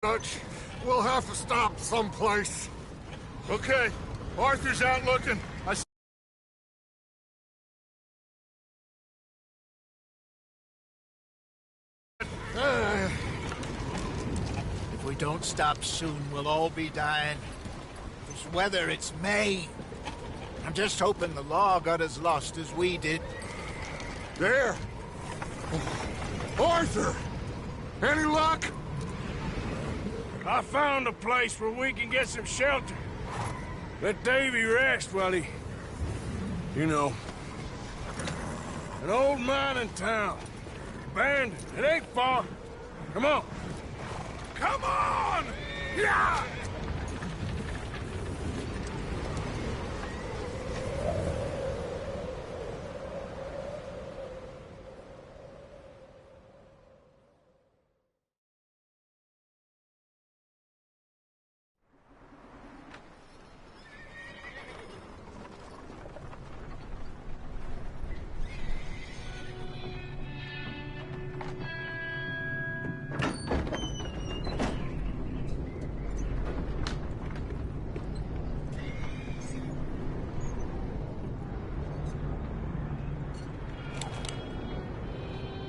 Dutch. We'll have to stop someplace. Okay. Arthur's out looking. If we don't stop soon, we'll all be dying. This weather, it's May. I'm just hoping the law got as lost as we did. There! Arthur! Any luck? I found a place where we can get some shelter. Let Davy rest while he... You know. An old mining town. Abandoned. It ain't far. Come on. Come on! Yeah!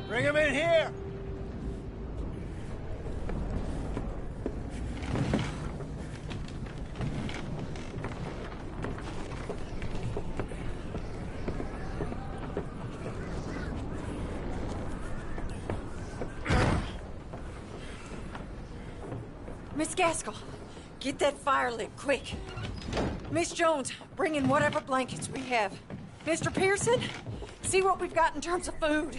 Bring him in here! Miss Gaskell, get that fire lit, quick. Miss Jones, bring in whatever blankets we have. Mr. Pearson, see what we've got in terms of food.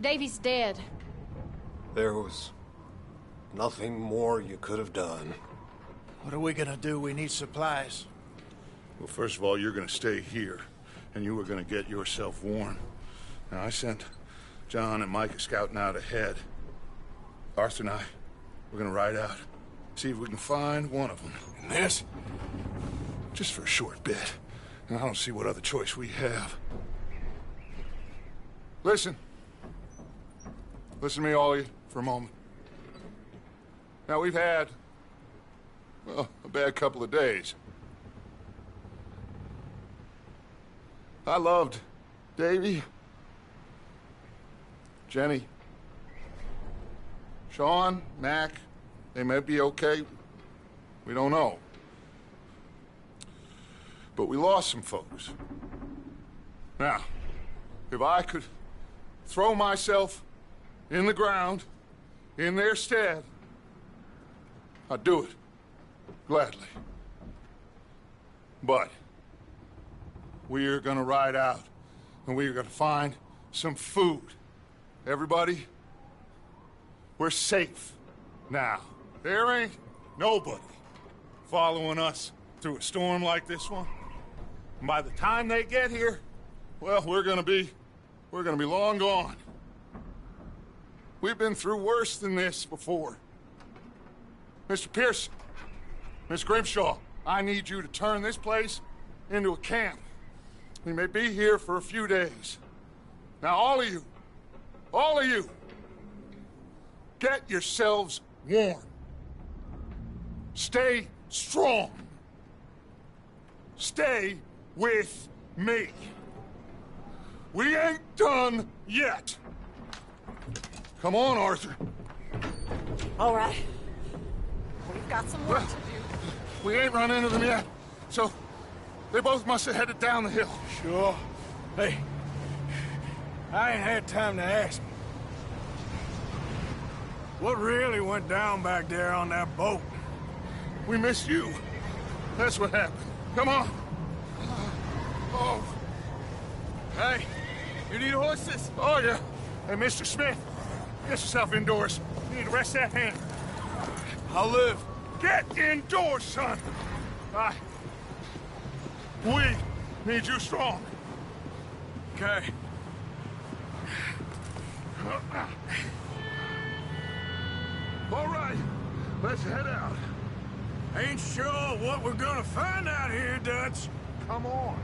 Davy's dead. There was nothing more you could have done. What are we gonna do? We need supplies. Well, first of all, you're gonna stay here, and you were gonna get yourself warm. Now, I sent John and Micah scouting out ahead. Arthur and I, we're gonna ride out, see if we can find one of them. And this, just for a short bit. And I don't see what other choice we have. Listen. Listen to me, all of you, for a moment. Now, we've had, well, a bad couple of days. I loved Davy, Jenny, Sean, Mac. They may be okay. We don't know. But we lost some folks. Now, if I could throw myself in the ground, in their stead, I'd do it, gladly. But we're gonna ride out, and we're gonna find some food. Everybody, we're safe now. There ain't nobody following us through a storm like this one. And by the time they get here, well, we're gonna be long gone. We've been through worse than this before. Mr. Pearson, Miss Grimshaw, I need you to turn this place into a camp. We may be here for a few days. Now, all of you, get yourselves warm. Stay strong. Stay with me. We ain't done yet. Come on, Arthur. All right. We've got some work to do. We ain't run into them yet, so they both must have headed down the hill. Sure. Hey, I ain't had time to ask. What really went down back there on that boat? We missed you. That's what happened. Come on. Oh. Hey, you need horses? Oh, yeah. Hey, Mr. Smith, get yourself indoors. You need to rest that hand. I'll live. Get indoors, son. We need you strong. Okay. All right, let's head out. Ain't sure what we're gonna find out here, Dutch. Come on.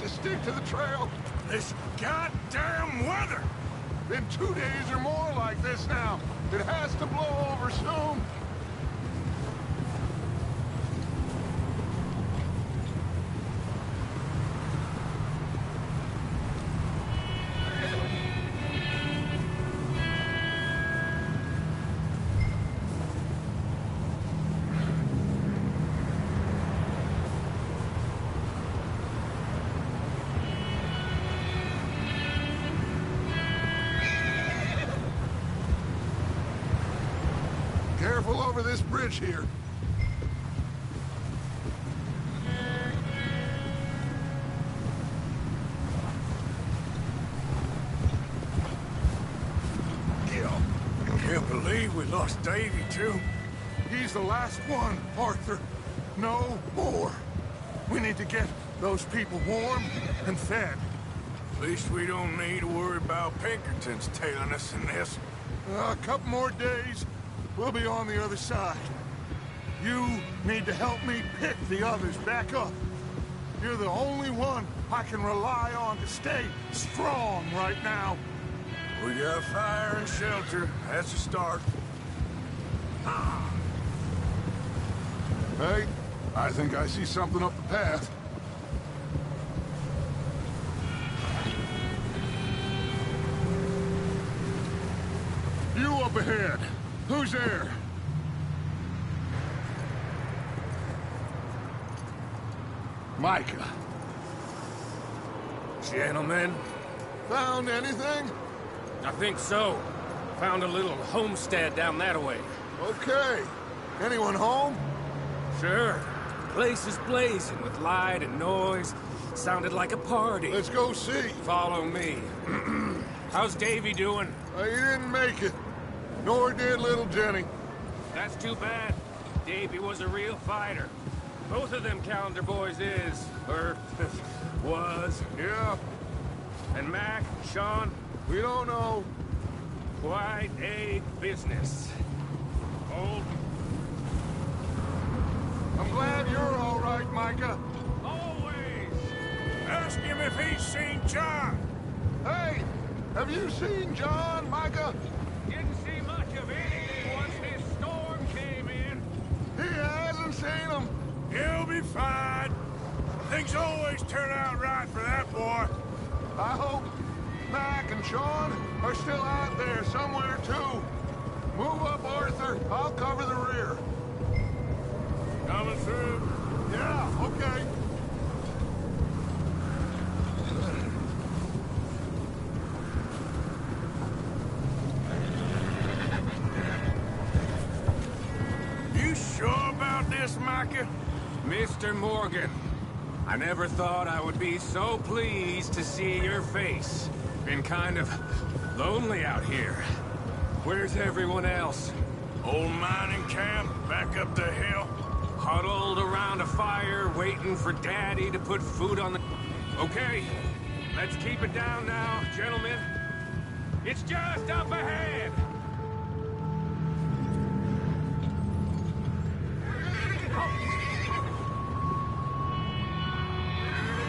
to stick to the trail. This goddamn weather! Been 2 days or more like this now. It has to blow over soon. Careful over this bridge here. Can't believe we lost Davy, too. He's the last one, Arthur. No more. We need to get those people warm and fed. At least we don't need to worry about Pinkertons tailing us in this. A couple more days, we'll be on the other side. You need to help me pick the others back up. You're the only one I can rely on to stay strong right now. We got fire and shelter. That's a start. Hey, I think I see something up the path. You up ahead. Who's there? Micah. Gentlemen, Found anything? I think so. Found a little homestead down that way. Okay. Anyone home? Sure. Place is blazing with light and noise. Sounded like a party. Let's go see. Follow me. How's Davy doing? He didn't make it. Nor did little Jenny. That's too bad. Davy was a real fighter. Both of them calendar boys is, or was. Yeah, And Mac, Sean, we don't know. quite a business. Old. I'm glad you're all right, Micah. Always. Ask him if he's seen John. Hey, have you seen John, Micah? Didn't see much of anything once this storm came in. He hasn't seen him. He'll be fine. Things always turn out right for that boy. I hope Mac and Sean are still out there somewhere, too. Move up, Arthur. I'll cover the rear. Coming through. Yeah, okay. You sure about this, Micah? Mr. Morgan, I never thought I would be so pleased to see your face. Been kind of lonely out here. Where's everyone else? Old mining camp back up the hill. Huddled around a fire, waiting for Daddy to put food on the... Okay, let's keep it down now, gentlemen. It's just up ahead.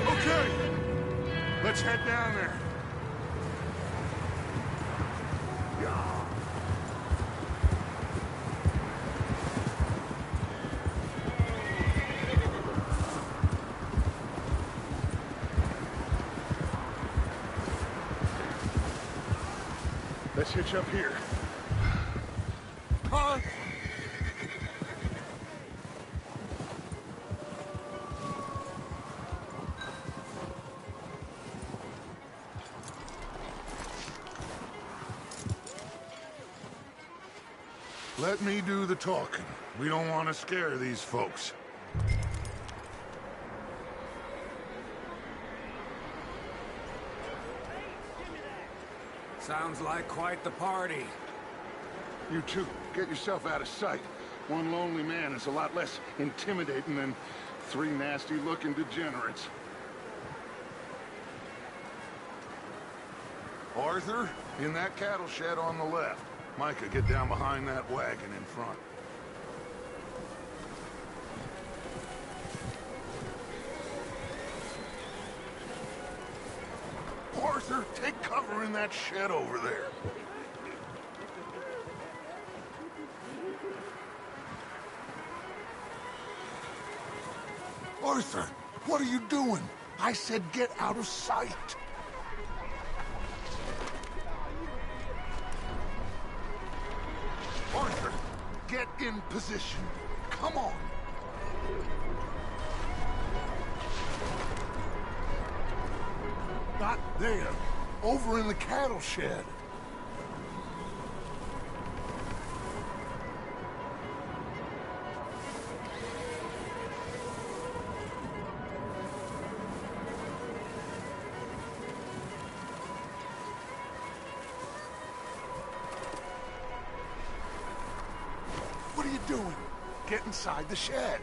Okay. Let's head down there. Let's hitch up here. Huh? Let me do the talking. We don't want to scare these folks. Sounds like quite the party. You two, get yourself out of sight. One lonely man is a lot less intimidating than three nasty-looking degenerates. Arthur, in that cattle shed on the left. Micah, get down behind that wagon in front. in that shed over there. Arthur, what are you doing? I said get out of sight. Arthur, get in position. Come on. Not there. Over in the cattle shed. What are you doing? Get inside the shed.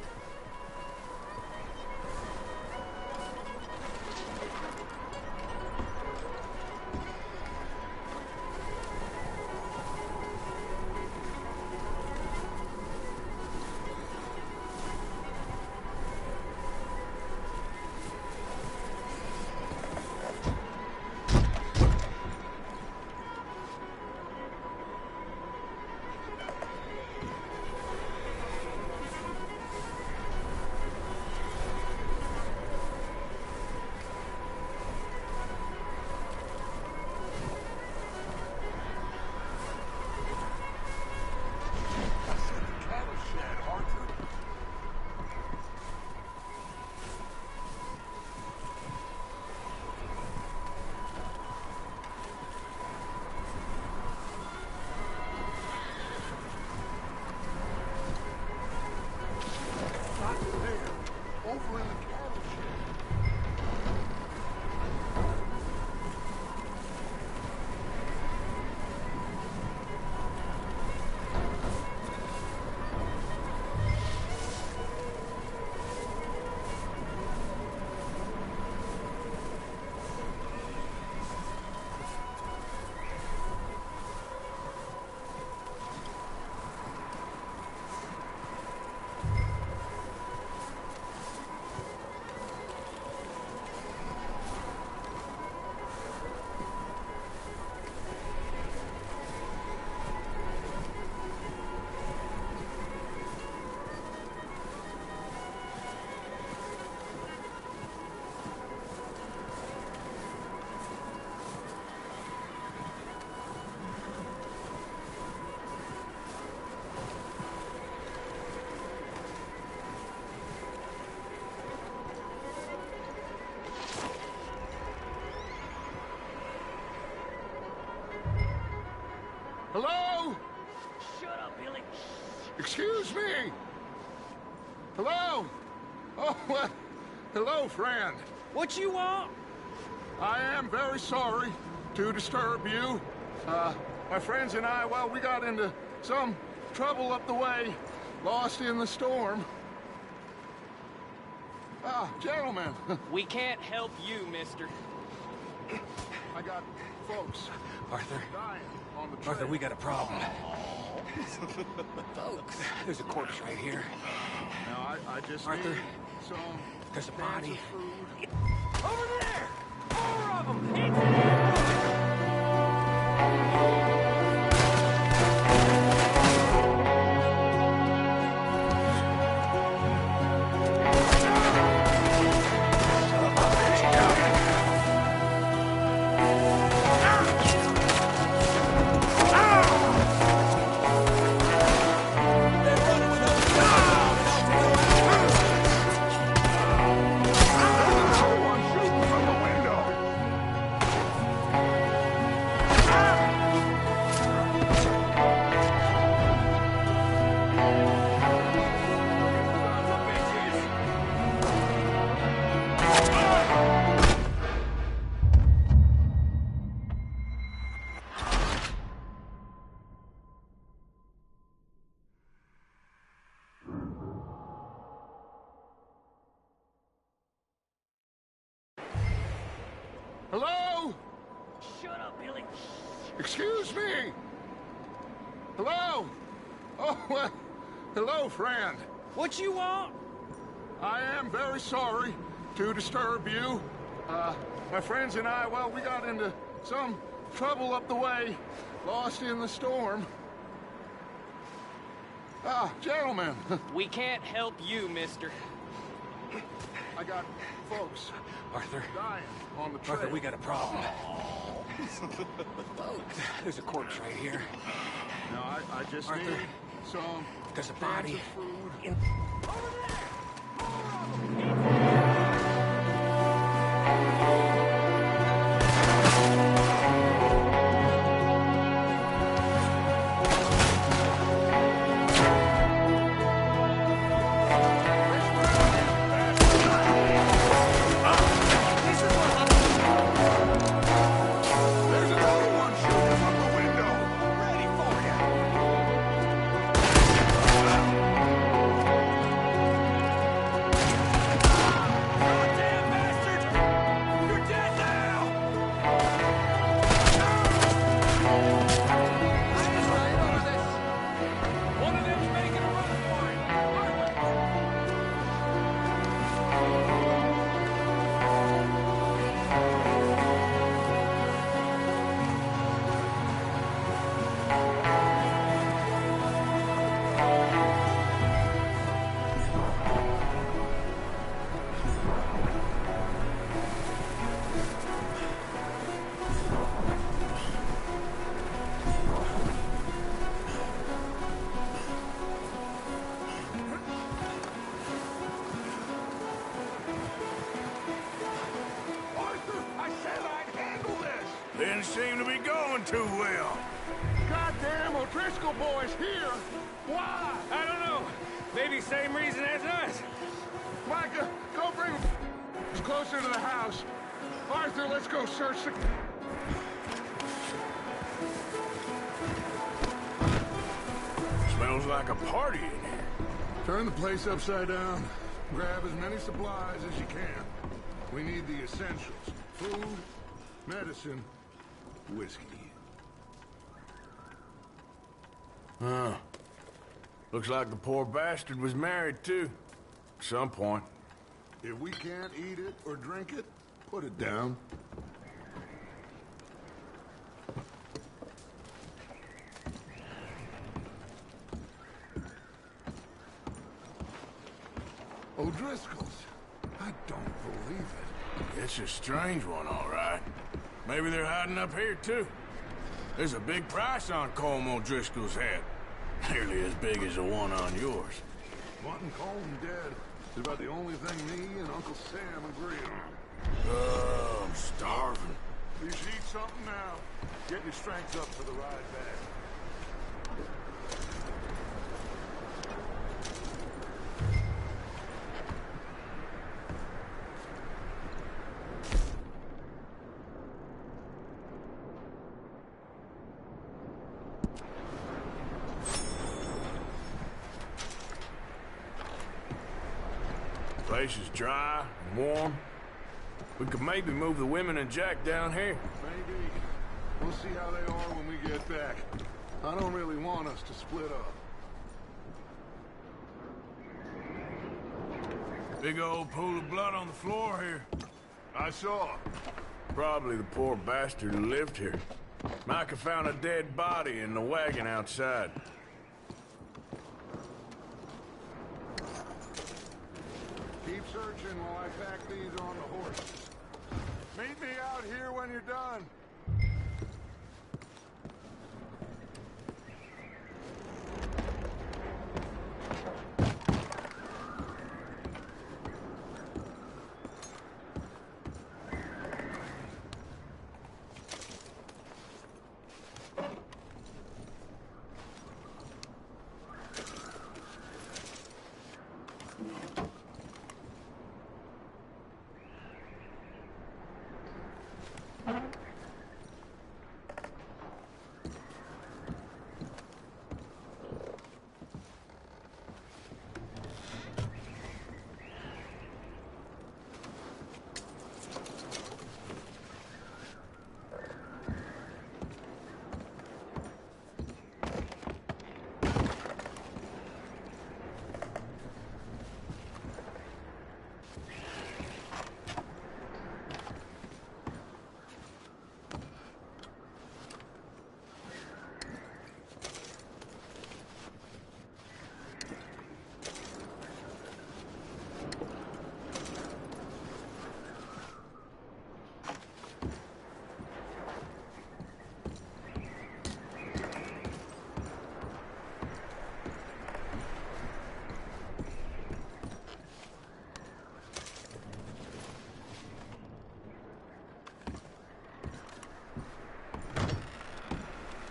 Hello? Shut up, Billy. Excuse me? Hello? Oh, well, hello, friend. What you want? I am very sorry to disturb you. My friends and I, well, we got into some trouble up the way, lost in the storm. Gentlemen. We can't help you, mister. I got folks Arthur, dying on the trail. Arthur, we got a problem. Folks, there's a corpse right here. Now, I just Arthur, need some there's a cans body. of food. Over there! 4 of them! Into the ambush! Hello? Shut up, Billy. Excuse me? Hello? Oh, well, hello, friend. What you want? I am very sorry to disturb you. My friends and I, well, we got into some trouble up the way. Lost in the storm. Ah, gentlemen. We can't help you, mister. I got folks Arthur, dying on the trail. Arthur, we got a problem. There's a corpse right here. No, I just Arthur, need some there's a body food. in... There's another one shooting from the window. Ready for you. Goddamn bastard! You're dead now! I'm just right over this. One of them's making a run for it. Arthur, I said I'd handle this. Didn't seem to be going too well. Goddamn O'Driscoll boys here. Why? I don't know. Maybe same reason as us. Micah, go bring closer to the house. Arthur, let's go search the... Smells like a party in here. Turn the place upside down. Grab as many supplies as you can. We need the essentials. Food, medicine, whiskey. Huh. Looks like the poor bastard was married, too. At some point. If we can't eat it or drink it, put it down. O'Driscoll's. I don't believe it. It's a strange one, all right. Maybe they're hiding up here, too. There's a big price on Colm O'Driscoll's head. Nearly as big as the one on yours. Wanting Colm dead is about the only thing me and Uncle Sam agree on. Oh, I'm starving. You should eat something now. Get your strength up for the ride back. Place is dry and warm. We could maybe move the women and Jack down here. Maybe. We'll see how they are when we get back. I don't really want us to split up. Big old pool of blood on the floor here. I saw. Probably the poor bastard who lived here. Micah found a dead body in the wagon outside. Keep searching while I pack these on the horse. Meet me out here when you're done.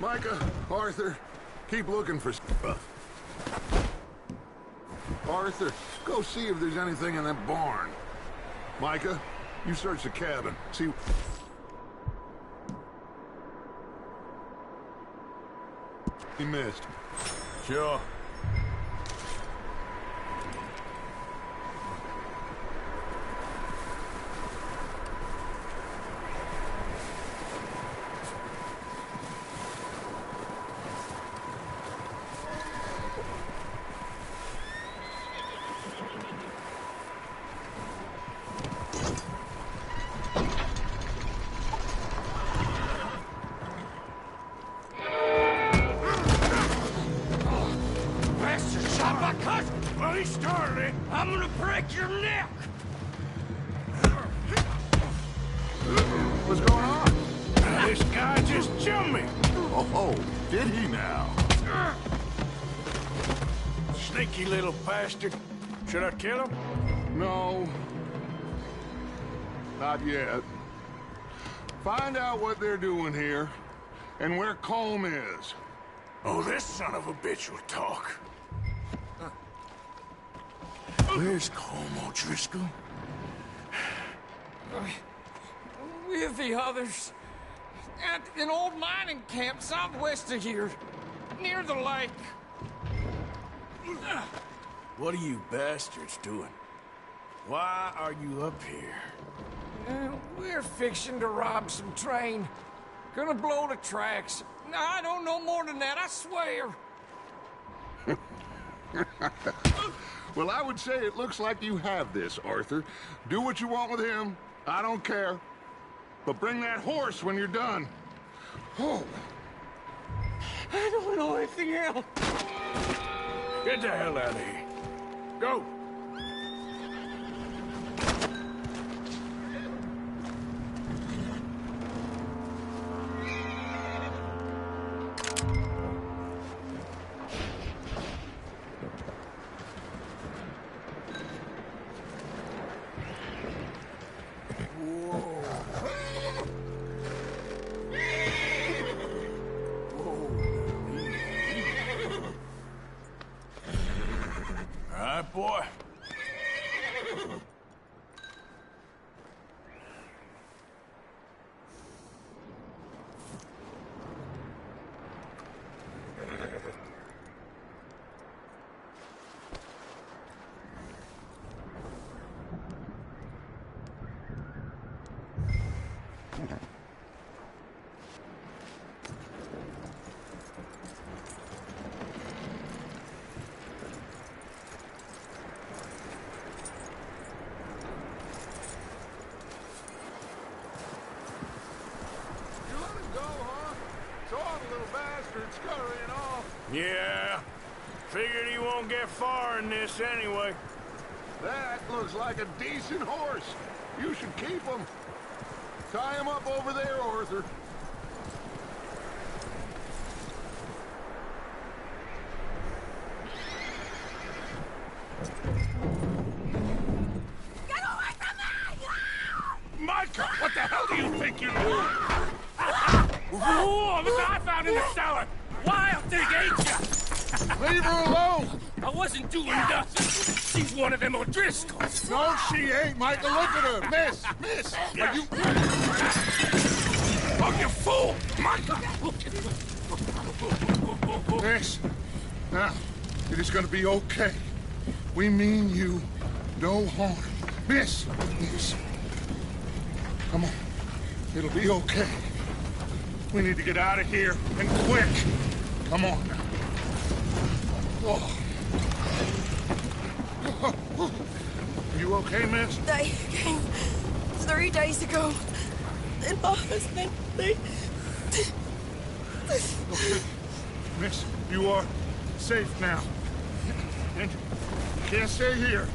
Micah, Arthur, keep looking for stuff. Arthur, go see if there's anything in that barn. Micah, you search the cabin. See... He missed. Sure. I'm gonna break your neck! What's going on? This guy just jumped me! Oh, did he now? Sneaky little bastard. Should I kill him? No. Not yet. Find out what they're doing here, and where Colm is. Oh, this son of a bitch will talk. Where's Colm O'Driscoll? With the others. At an old mining camp southwest of here. Near the lake. What are you bastards doing? Why are you up here? We're fixing to rob some train. Gonna blow the tracks. I don't know more than that, I swear. Well, I would say it looks like you have this, Arthur. Do what you want with him. I don't care. But bring that horse when you're done. Oh. I don't know anything else. Get the hell out of here. Go! Boy. Scurrying off. Yeah. Figured he won't get far in this anyway. That looks like a decent horse. You should keep him. Tie him up over there, Arthur. Get away from me! Micah, what the hell do you think you're doing? Whoa, look what I found in the cellar! Wild thing, ain't ya? Leave her alone! I wasn't doing nothing. She's one of them O'Driscolls. No, she ain't, Micah. Look at her. Miss! Are you... Oh, you fool! Micah! Miss, now, it is gonna be okay. We mean you no harm. Miss! Come on. It'll be okay. We need to get out of here, and quick. Come on now. Oh. You okay, miss? They came 3 days ago. And my husband, they... Okay. Miss, you are safe now. And you can't stay here.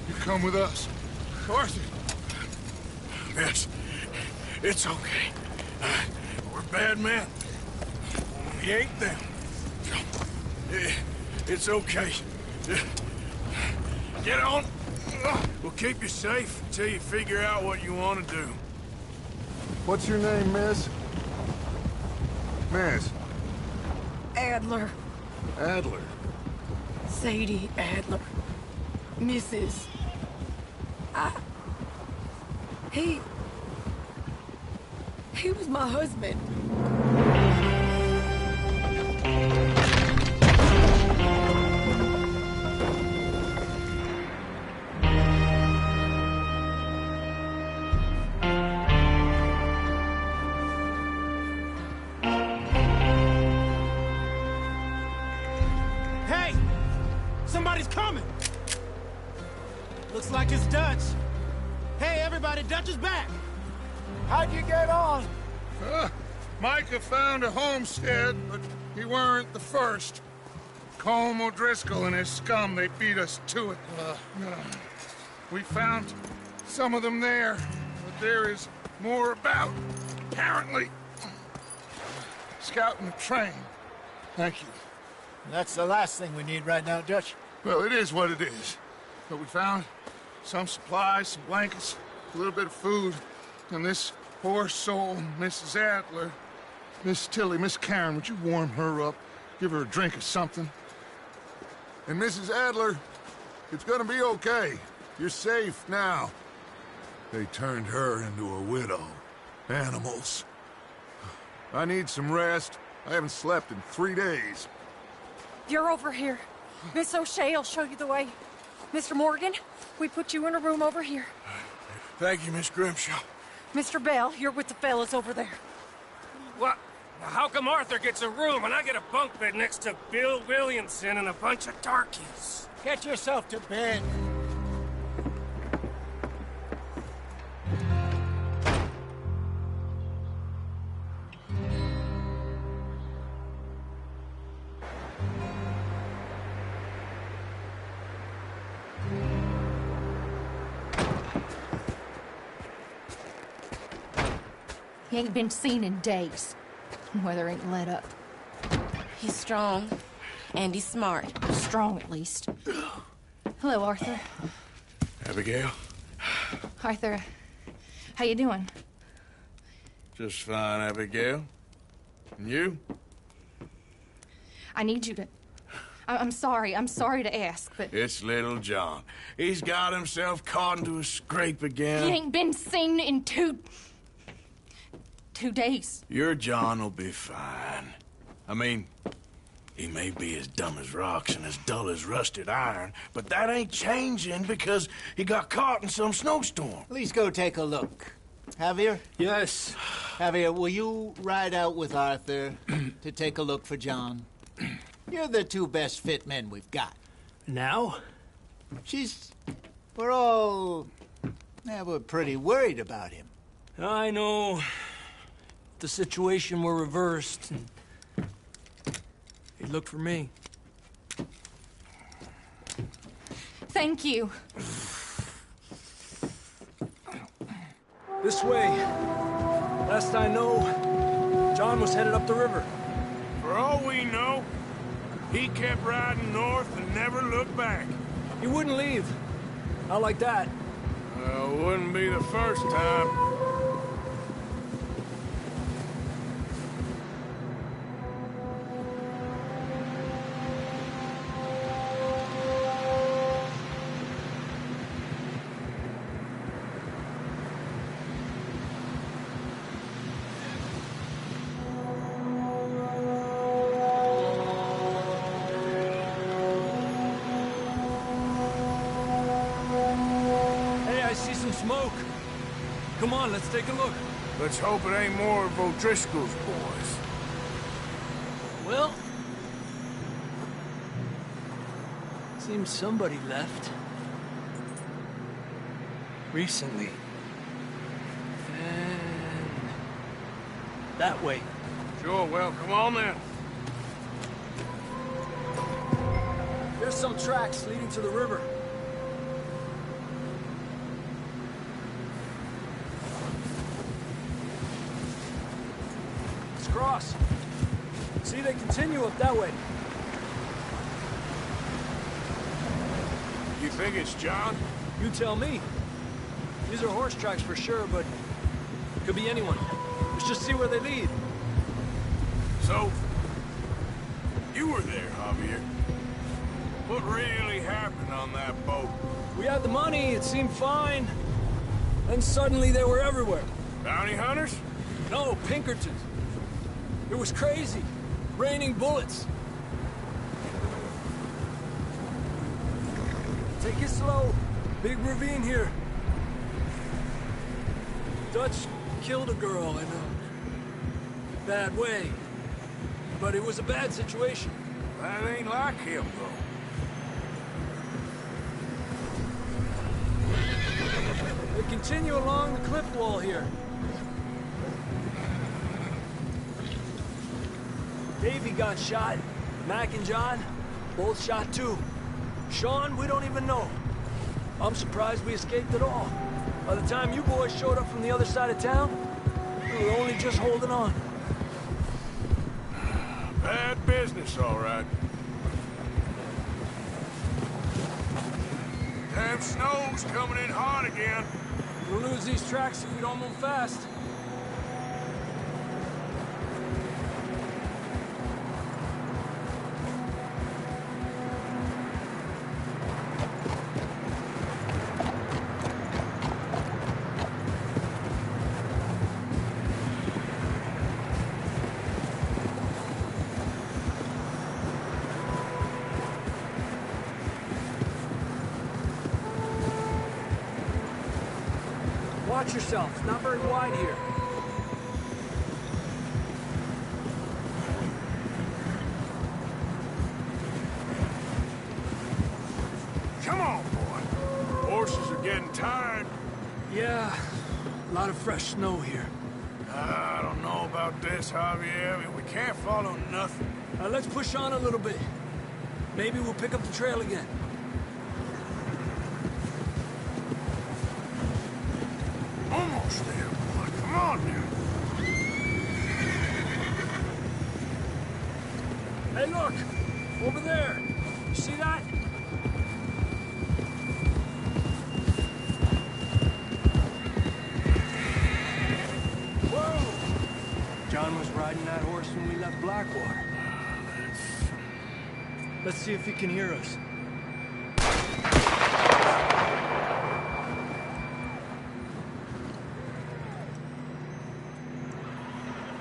You come with us. Arthur. Miss, it's okay. We're bad men. We ain't them. It's okay. Get on. We'll keep you safe until you figure out what you want to do. What's your name, miss? Miss. Adler. Adler. Sadie Adler. Mrs. He was my husband. Hey! Somebody's coming! Looks like it's Dutch. Hey, everybody, Dutch is back! How'd you get on? Micah found a homestead, but he weren't the first. Colm O'Driscoll and his scum, they beat us to it. We found some of them there, but there is more about, apparently. Scouting the train. Thank you. That's the last thing we need right now, Dutch. Well, it is what it is. But we found some supplies, some blankets, a little bit of food, and this poor soul, Mrs. Adler, Miss Tilly, Miss Karen, would you warm her up? Give her a drink or something? And Mrs. Adler, it's gonna be okay. You're safe now. They turned her into a widow. Animals. I need some rest. I haven't slept in 3 days. You're over here. Miss O'Shea will show you the way. Mr. Morgan, we put you in a room over here. Thank you, Miss Grimshaw. Mr. Bell, you're with the fellas over there. What? How come Arthur gets a room and I get a bunk bed next to Bill Williamson and a bunch of darkies? Get yourself to bed. He ain't been seen in days. Weather ain't let up. He's strong, and he's smart. Strong, at least. Hello, Arthur. Abigail? Arthur, how you doing? Just fine, Abigail. And you? I need you to... I'm sorry to ask, but... It's little John. He's got himself caught into a scrape again. He ain't been seen in 2 days. Your John will be fine. I mean, he may be as dumb as rocks and as dull as rusted iron, but that ain't changing because he got caught in some snowstorm. Please go take a look. Javier? Yes. Javier, will you ride out with Arthur to take a look for John? You're the 2 best fit men we've got. Now? We're pretty worried about him. I know. The situation were reversed. He looked for me. Thank you. This way. Last I know, John was headed up the river. For all we know, he kept riding north and never looked back. He wouldn't leave. Not like that. Wouldn't be the first time. Smoke. Come on, let's take a look. Let's hope it ain't more of O'Driscoll's boys. Well, seems somebody left. Recently. And that way. Sure, well, come on then. There's some tracks leading to the river. Cross. See, they continue up that way. You think it's John? You tell me. These are horse tracks for sure, but could be anyone. Let's just see where they lead. So, you were there, Javier. What really happened on that boat? We had the money, it seemed fine. Then suddenly they were everywhere. Bounty hunters? No, Pinkertons. It was crazy. Raining bullets. Take it slow. Big ravine here. Dutch killed a girl in a bad way. But it was a bad situation. That ain't like him, though. They continue along the cliff wall here. Davey got shot. Mac and John, both shot too. Sean, we don't even know. I'm surprised we escaped at all. By the time you boys showed up from the other side of town, we were only just holding on. Bad business, all right. Damn snow's coming in hot again. We'll lose these tracks if we don't move fast. Watch yourself. It's not very wide here. Come on, boy. Horses are getting tired. Yeah, a lot of fresh snow here. I don't know about this, Javier. I mean, we can't follow nothing. Let's push on a little bit. Maybe we'll pick up the trail again. Almost there, boy. Come on now. Hey, look! Over there! You see that? Whoa! John was riding that horse when we left Blackwater. Let's see if he can hear us.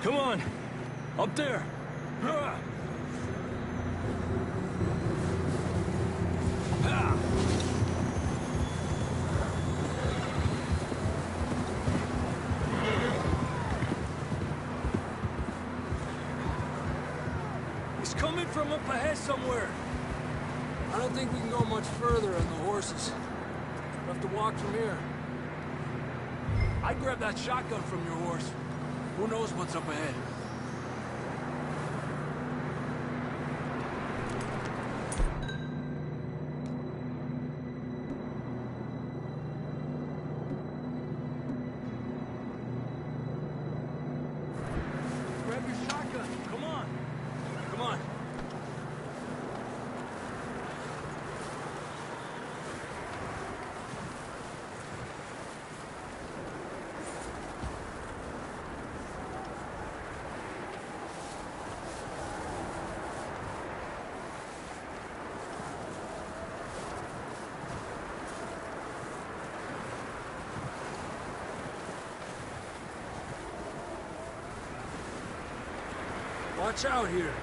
Come on! Up there! Ah. Ah. He's coming from up ahead somewhere. I don't think we can go much further on the horses. We'll have to walk from here. I'd grab that shotgun from your horse. Who knows what's up ahead? Grab your shotgun. Come on. Come on. Watch out here.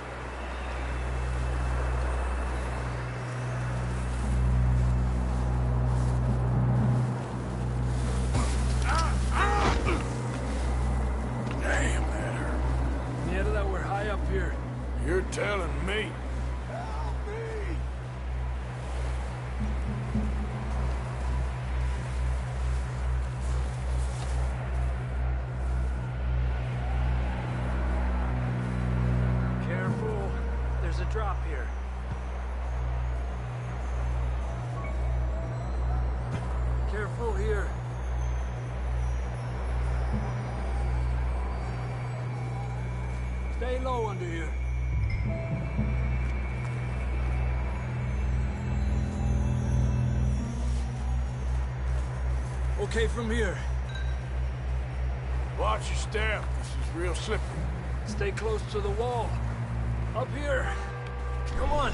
Damn, that hurt. Yeah, that we're high up here. You're telling me. Careful. There's a drop here. Careful here. Stay low under here. Okay, from here. Watch your step. This is real slippery. Stay close to the wall. Up here. Come on.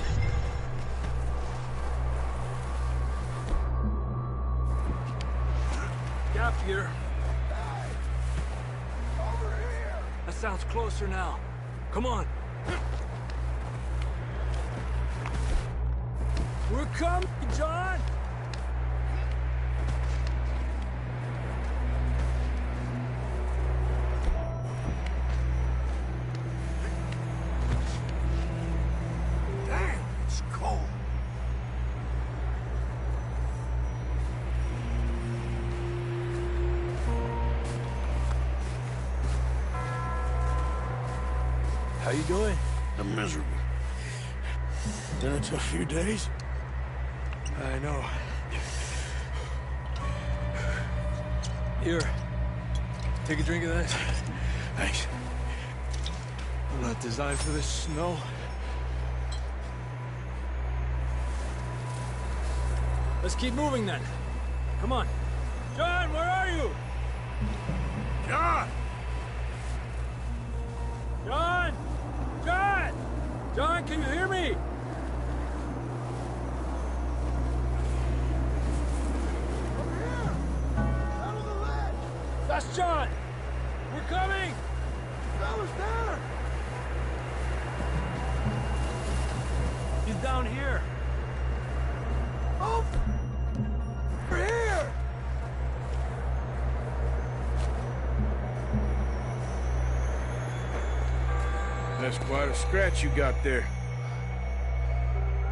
Gap here. Over here. That sounds closer now. Come on. We're coming, John! Damn, it's cold. How you doing? I'm miserable. Been a tough few days. I know. Here. Take a drink of that. Thanks. I'm not designed for this snow. Let's keep moving then. Come on. John, where are you? John! John! John! John, can you hear me? That's John! We're coming! That was there! He's down here. Oh! We're here! That's quite a scratch you got there.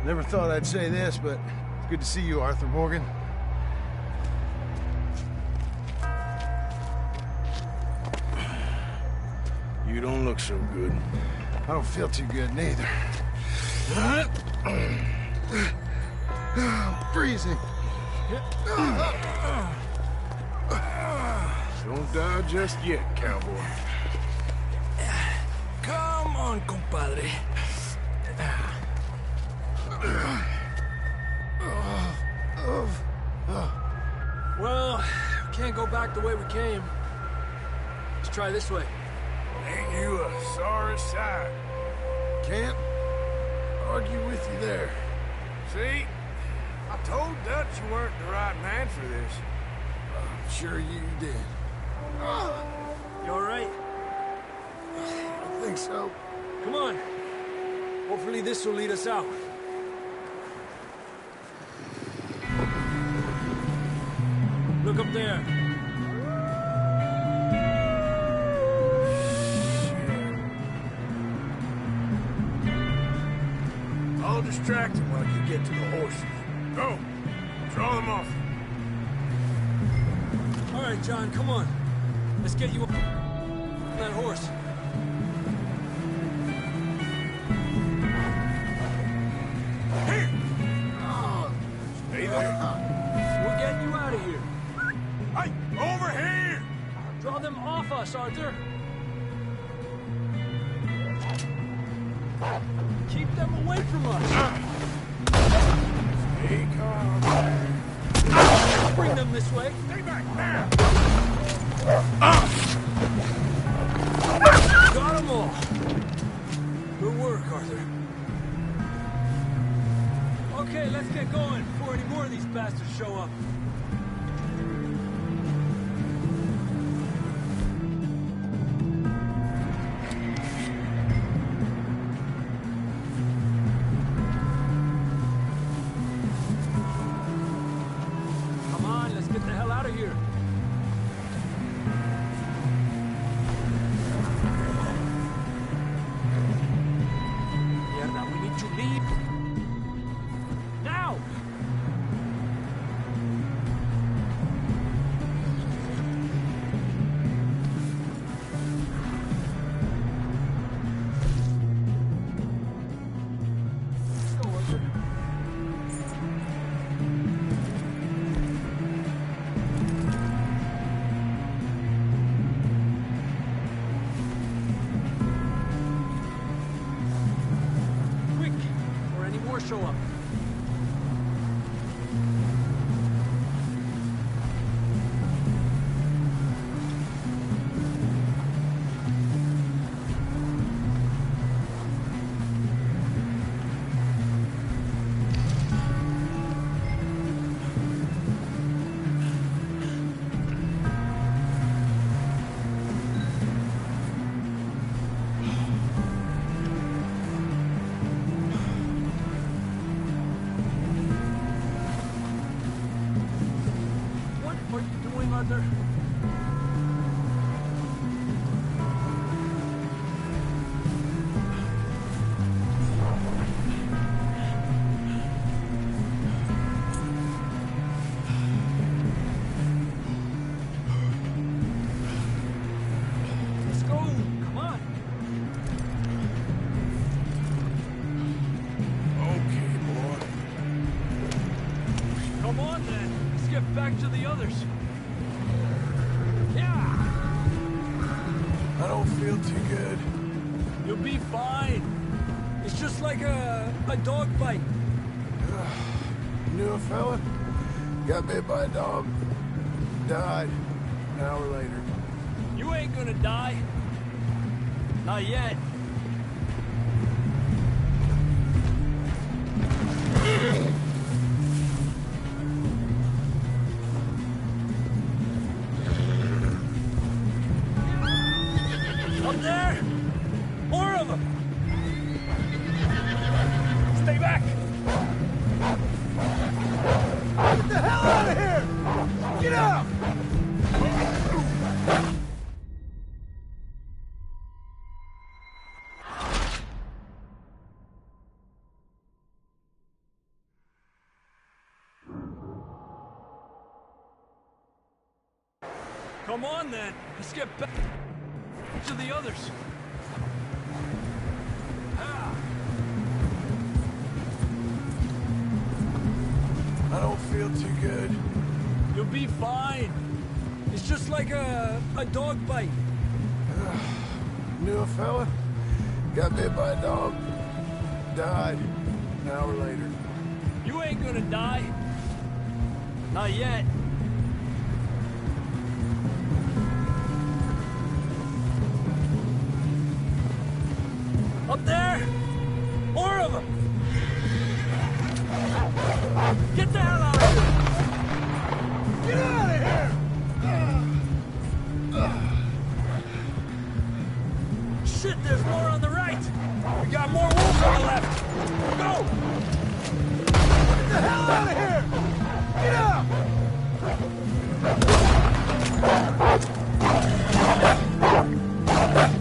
Never thought I'd say this, but it's good to see you, Arthur Morgan. You don't look so good. I don't feel too good, neither. I'm freezing. Don't die just yet, cowboy. Come on, compadre. Well, we can't go back the way we came. Let's try this way. Ain't you a sorry sight? Can't argue with you there. See? I told Dutch you weren't the right man for this. I'm sure you did. You all right? I think so. Come on. Hopefully this will lead us out. Look up there. I'll distract him while you get to the horses. Go! Draw them off. All right, John, come on. Let's get you on that horse. Here! Stay there. We're getting you out of here. Hey, over here! Draw them off us, Arthur. Keep them away from us. Stay calm. Bring them this way. Stay back there! Got them all. Good work, Arthur. Okay, let's get going before any more of these bastards show up. Come on, let's get the hell out of here. Mierda, we need to leave. Now! Let's go, Arthur. Quick, before any more show up. back to the others. Yeah! I don't feel too good. You'll be fine. It's just like a dog bite. Knew a fella? Got bit by a dog. Died an hour later. You ain't gonna die. Not yet. Up there! More of them! Stay back! Get the hell out of here! Get out! Come on then, let's get back to the others. I don't feel too good. You'll be fine. It's just like a dog bite. Knew a fella? Got bit by a dog. Died an hour later. You ain't gonna die. Not yet. Up there! More of them! Get the hell out of here! Get out of here! Shit, there's more on the right! We got more wolves on the left! Go! Get the hell out of here! Get out!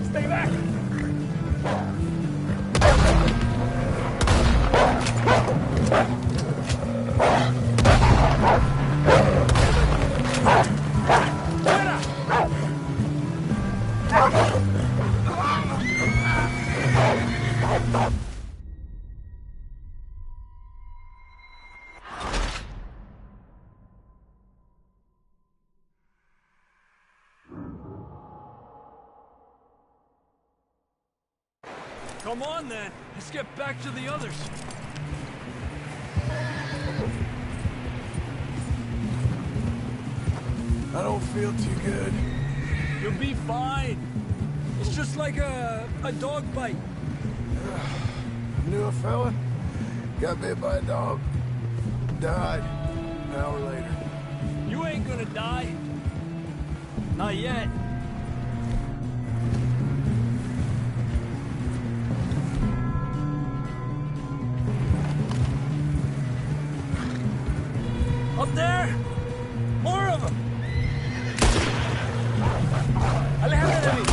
Stay back! Come on then, let's get back to the others. I don't feel too good. You'll be fine. It's just like a dog bite. Knew a fella? Got bit by a dog. Died an hour later. You ain't gonna die. Not yet. Up there! More of them! Aléjate de mí!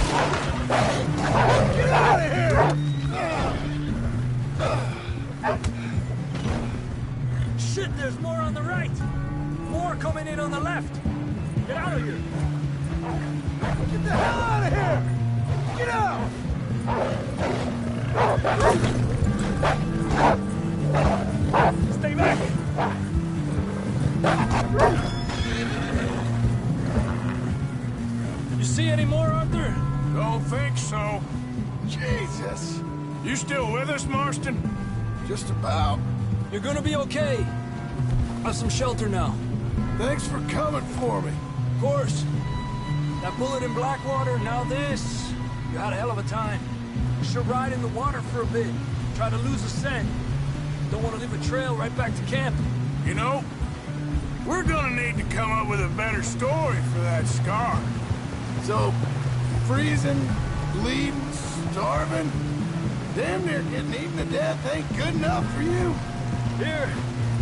Get out of here! Shit, there's more on the right! More coming in on the left! Get out of here! Get the hell out of here! Get out! Stay back! You see any more, Arthur? Don't think so. Jesus! You still with us, Marston? Just about. You're gonna be okay. Have some shelter now. Thanks for coming for me. Of course. That bullet in Blackwater, now this. You had a hell of a time. You should ride in the water for a bit. Try to lose the scent. Don't want to leave a trail right back to camp. You know, we're gonna need to come up with a better story for that scar. So, freezing, bleeding, starving, damn near getting eaten to death ain't good enough for you? Here,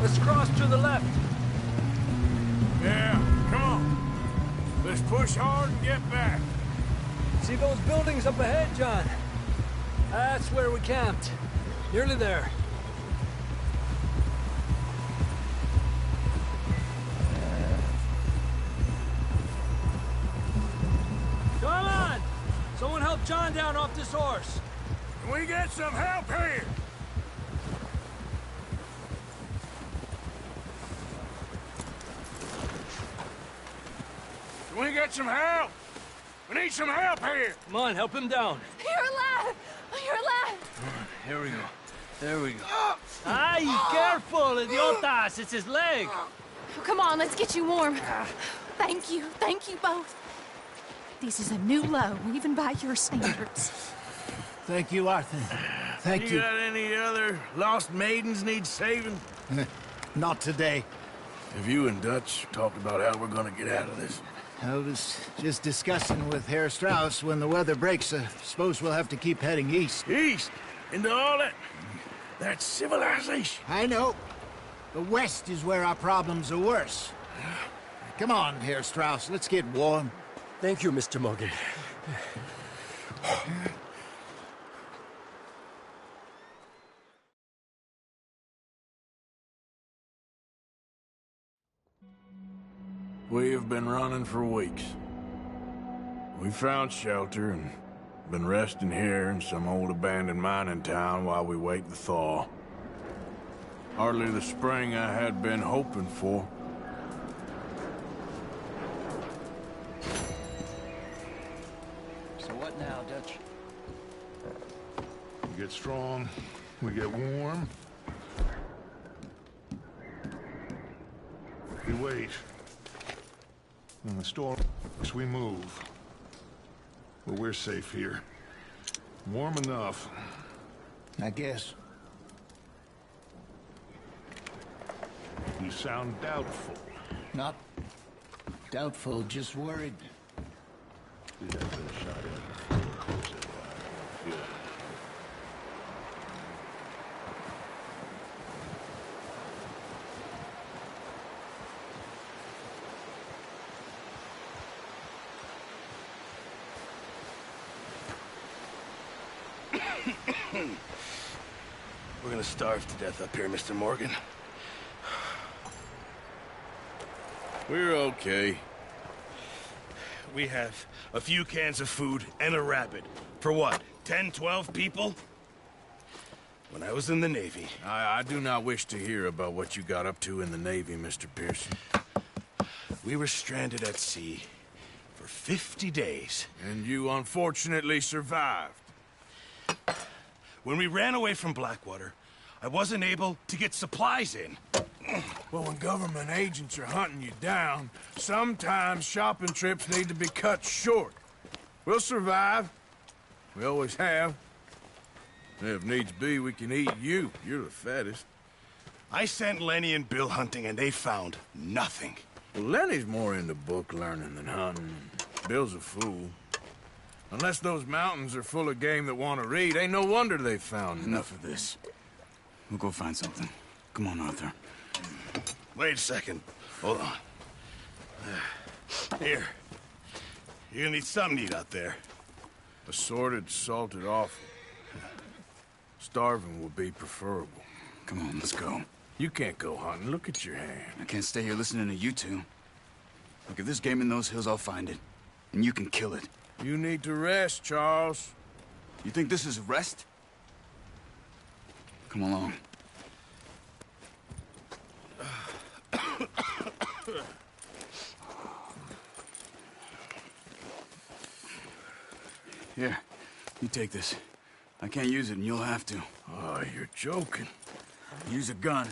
let's cross to the left. Yeah, come on. Let's push hard and get back. See those buildings up ahead, John? That's where we camped. Nearly there. Come on! Someone help John down off this horse. Can we get some help here? Can we get some help? We need some help here. Come on, help him down. You're alive! You're alive! Here we go. There we go. Ay, careful, idiotas! It's his leg. Oh, come on, let's get you warm. Thank you both. This is a new low, even by your standards. Thank you, Arthur. Thank you. Got any other lost maidens need saving? Not today. Have you and Dutch talked about how we're gonna get out of this? I was just discussing with Herr Strauss when the weather breaks. Suppose we'll have to keep heading east. East? Into all that... That's civilization. I know. The west is where our problems are worse. Come on, Herr Strauss, let's get warm. Thank you, Mr. Morgan. We have been running for weeks. We found shelter and been resting here in some old abandoned mining town while we wait the thaw. Hardly the spring I had been hoping for. So what now, Dutch? We get strong, we get warm. We wait. When the storm we move. But we're safe here. Warm enough. I guess. You sound doubtful. Not doubtful, just worried. We have been shot at. Yeah. We're gonna starve to death up here, Mr. Morgan. We're okay. We have a few cans of food and a rabbit. For what, 10, 12 people? When I was in the Navy... I do not wish to hear about what you got up to in the Navy, Mr. Pearson. We were stranded at sea for 50 days. And you unfortunately survived. When we ran away from Blackwater, I wasn't able to get supplies in. Well, when government agents are hunting you down, sometimes shopping trips need to be cut short. We'll survive. We always have. If needs be, we can eat you. You're the fattest. I sent Lenny and Bill hunting, and they found nothing. Well, Lenny's more into book learning than hunting. Bill's a fool. Unless those mountains are full of game that want to read, ain't no wonder they found Enough of this. We'll go find something. Come on, Arthur. Wait a second. Hold on. Here. You're gonna need something to eat out there. Assorted, salted offal. Starving would be preferable. Come on, let's go. You can't go hunting. Look at your hand. I can't stay here listening to you two. Look, if there's game in those hills, I'll find it. And you can kill it. You need to rest, Charles. You think this is rest? Come along. Here, you take this. I can't use it, and you'll have to. Oh, you're joking. Use a gun,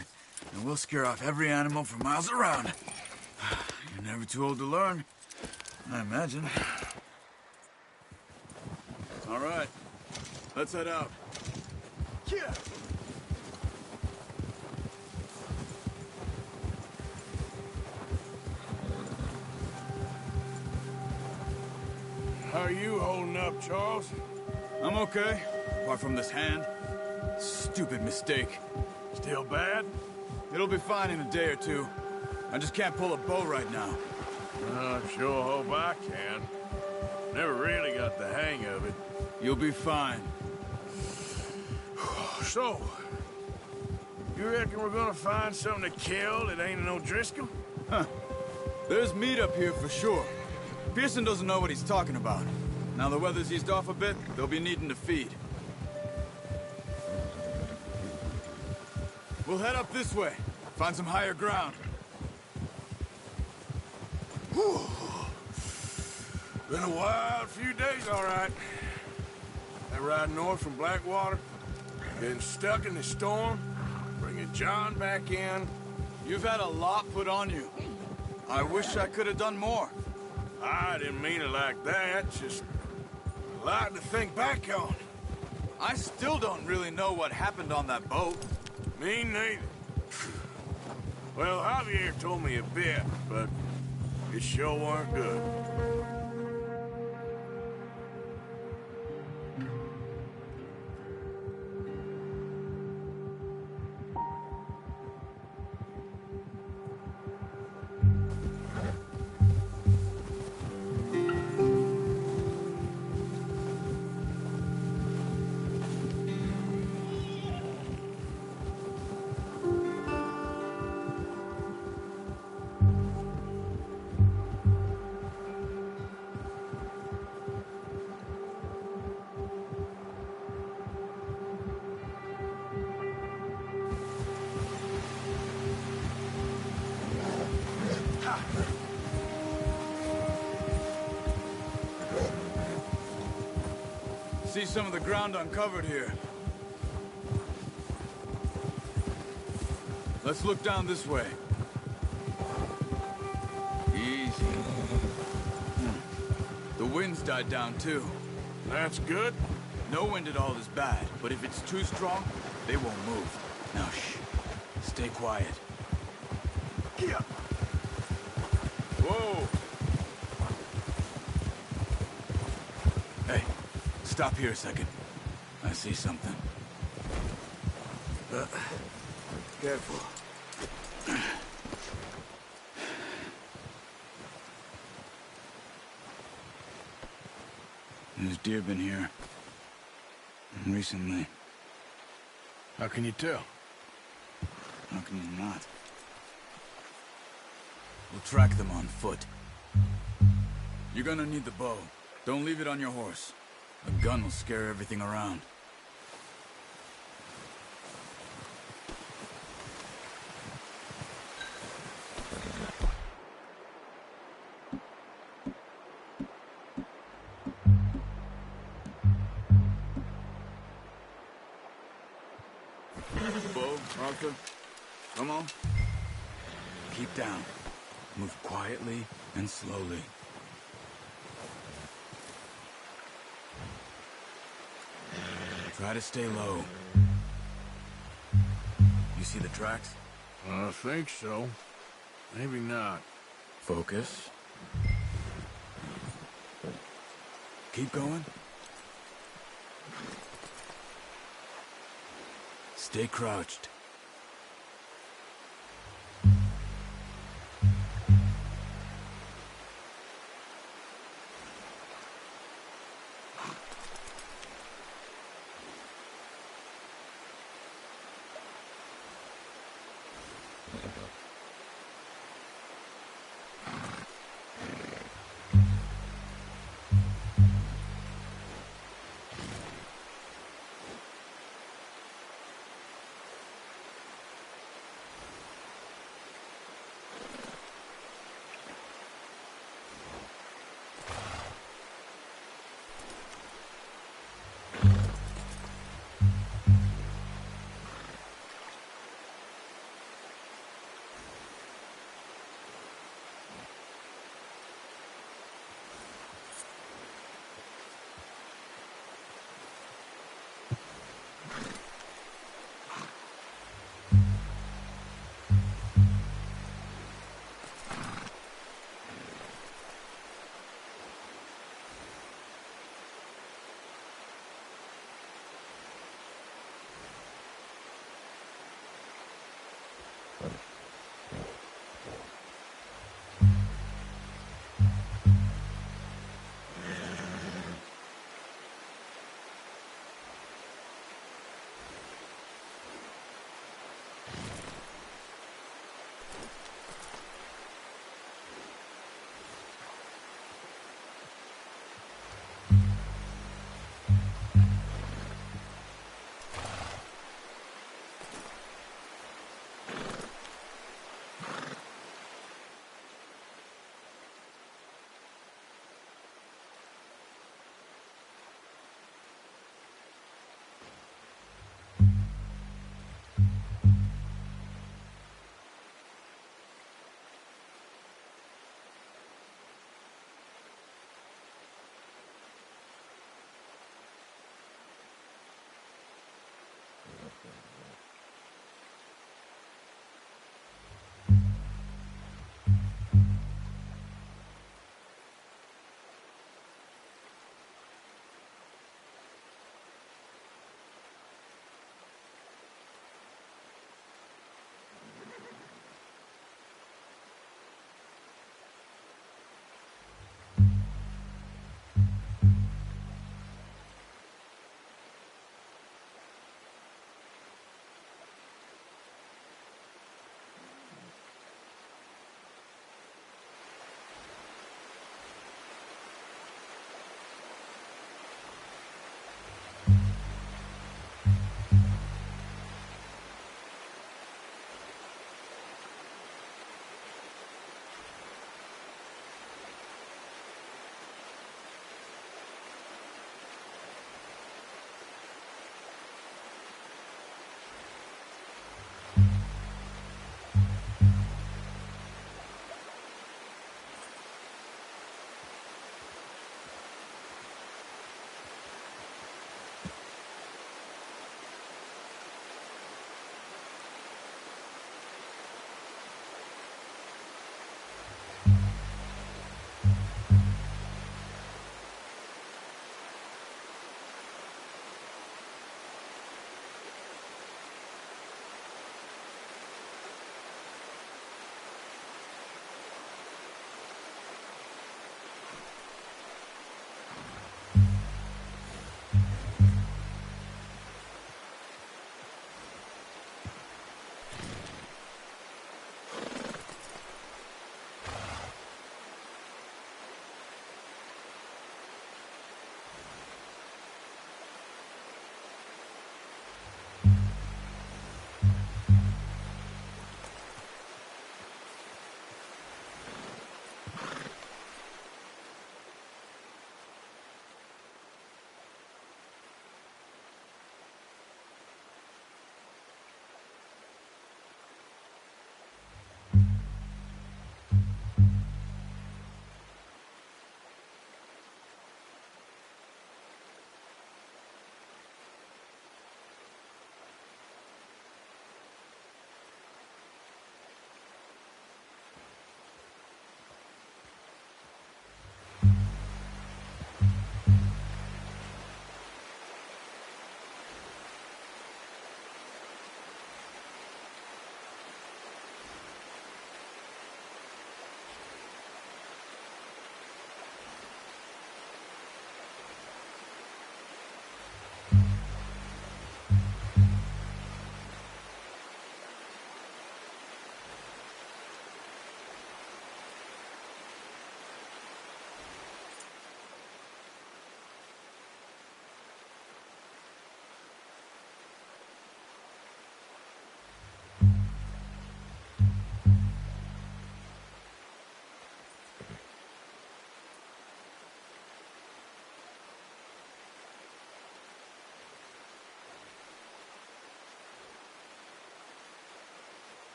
and we'll scare off every animal for miles around. You're never too old to learn, I imagine. All right, let's head out. Yeah. How are you holding up, Charles? I'm okay, apart from this hand. Stupid mistake. Still bad? It'll be fine in a day or two. I just can't pull a bow right now. I sure hope I can. Never really got the hang of it. You'll be fine. So, you reckon we're gonna find something to kill that ain't no Driscoll? Huh. There's meat up here for sure. Pearson doesn't know what he's talking about. Now the weather's eased off a bit, they'll be needing to feed. We'll head up this way. Find some higher ground. Been a wild few days, all right. That ride north from Blackwater, getting stuck in the storm, bringing John back in. You've had a lot put on you. I wish I could have done more. I didn't mean it like that, just a lot to think back on. I still don't really know what happened on that boat. Me neither. Well, Javier told me a bit, but it sure weren't good. See some of the ground uncovered here. Let's look down this way. Easy. The wind's died down too. That's good. No wind at all is bad, but if it's too strong, they won't move. Now shh. Stay quiet. Yeah. Whoa. Hey, stop here a second. I see something. Careful. There's deer been here. Recently. How can you tell? How can you not? We'll track them on foot. You're gonna need the bow. Don't leave it on your horse. A gun will scare everything around. Bow, Arthur. Come on. Keep down. Move quietly and slowly. Try to stay low. You see the tracks? I think so. Maybe not. Focus. Keep going. Stay crouched.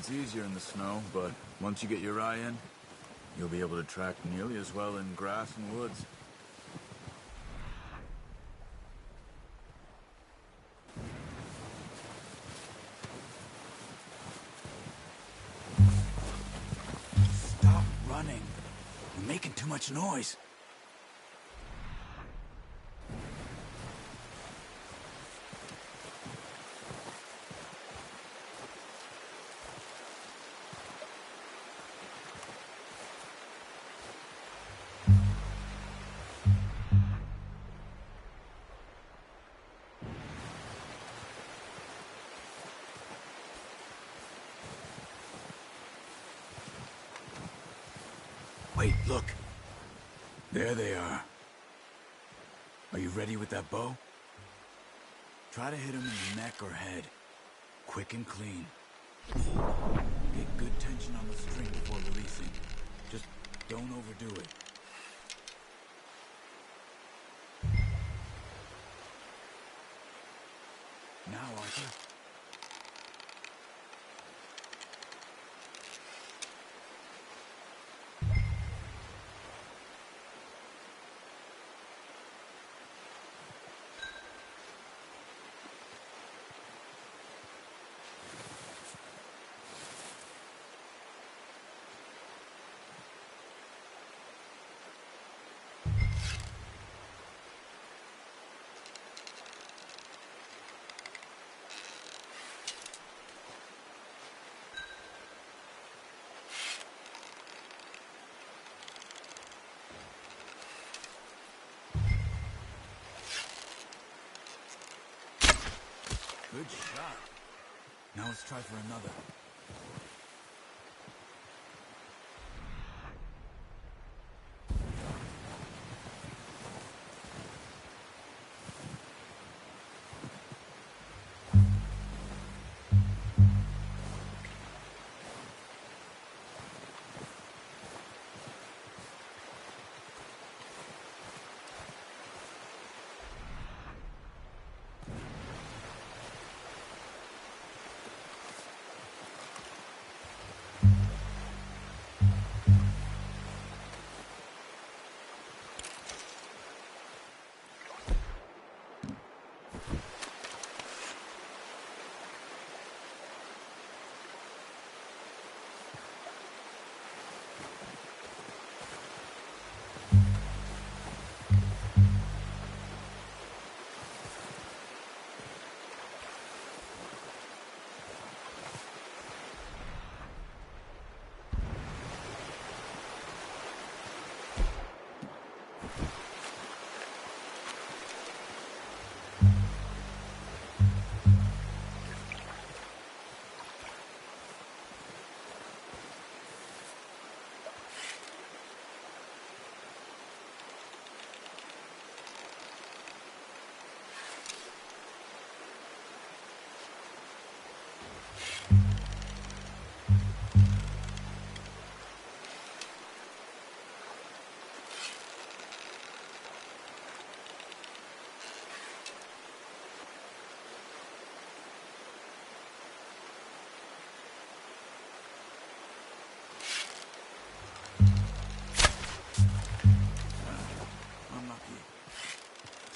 gets easier in the snow, but once you get your eye in, you'll be able to track nearly as well in grass and woods. Stop running. You're making too much noise. Wait, look. There they are. Are you ready with that bow? Try to hit him in the neck or head. Quick and clean. Get good tension on the string before releasing. Just don't overdo it. Now, Arthur. Good shot. Now let's try for another.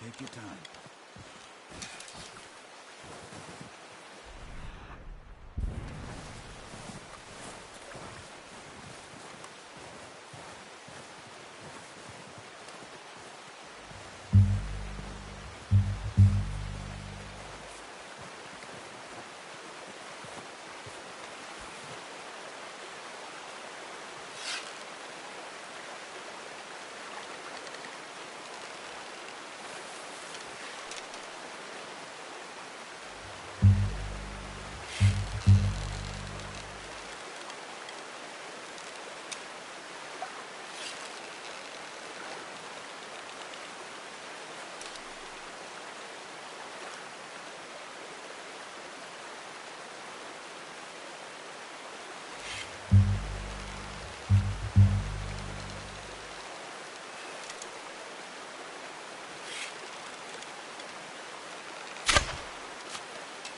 Take your time.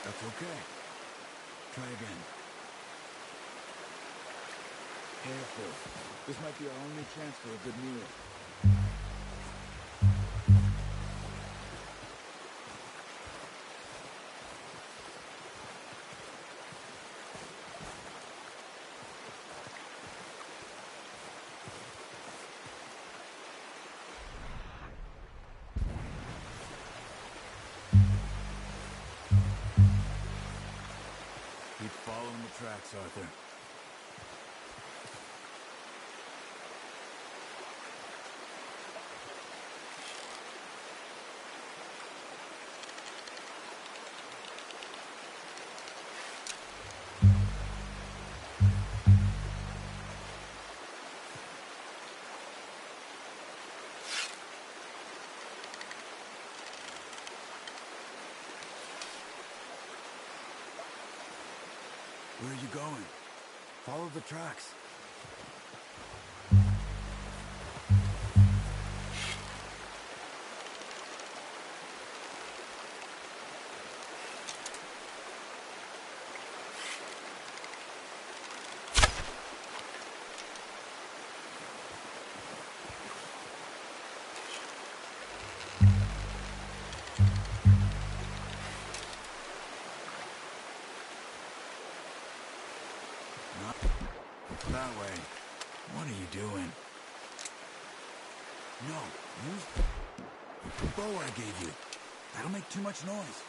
That's okay. Try again. Careful. This might be our only chance for a good meal. Keep following the tracks, Arthur. Where are you going? Follow the tracks. That way. What are you doing? No, use the bow I gave you. That'll make too much noise.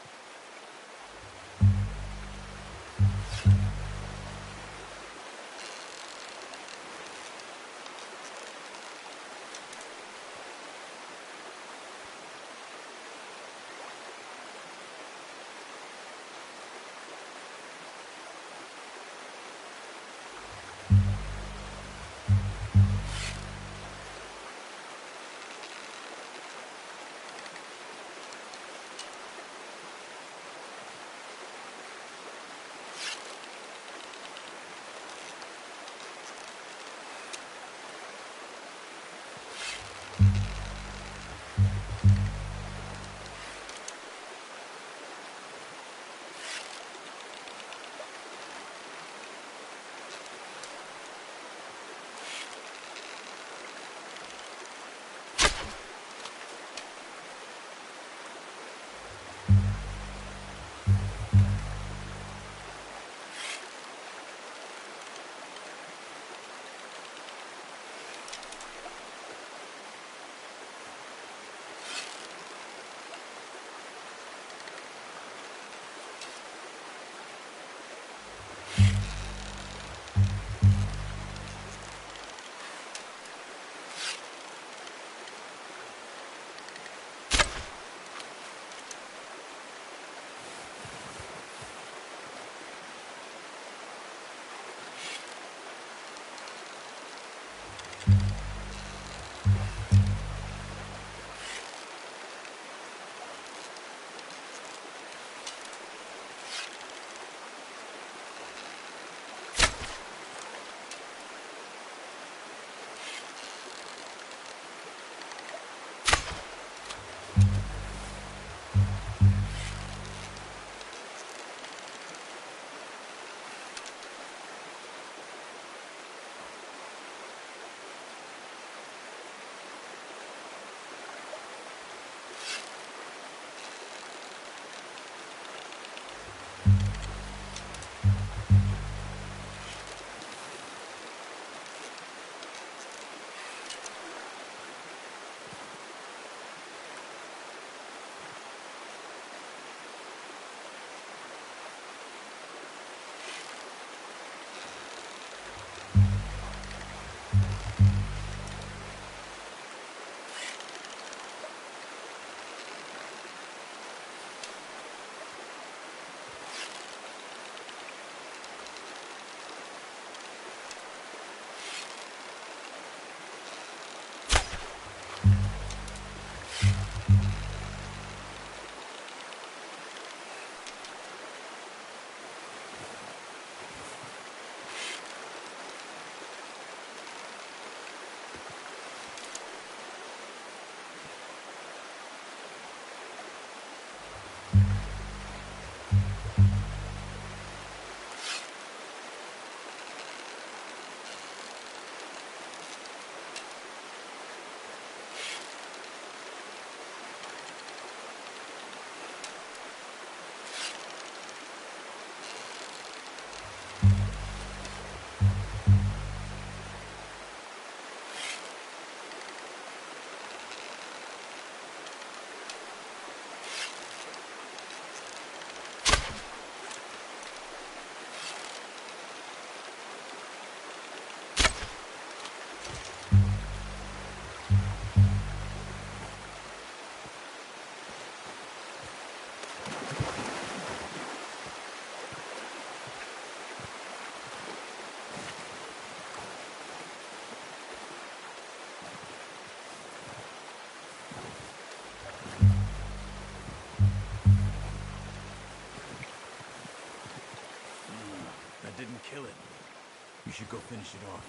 should go finish it off.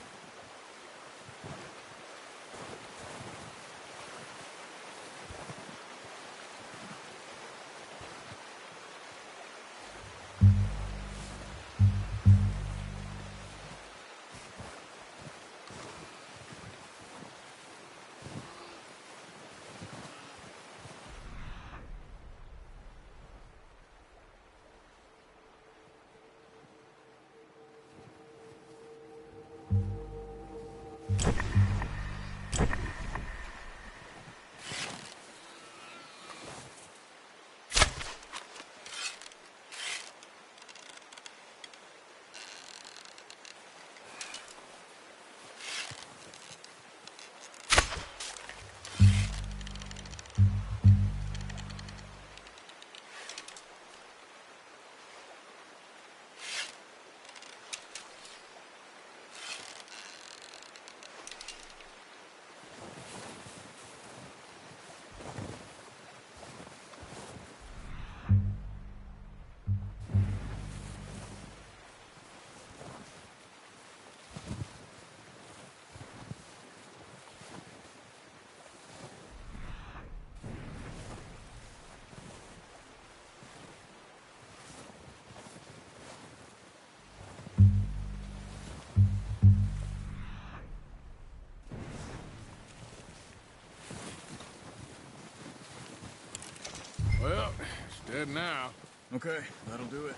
Well, it's dead now. Okay, that'll do it.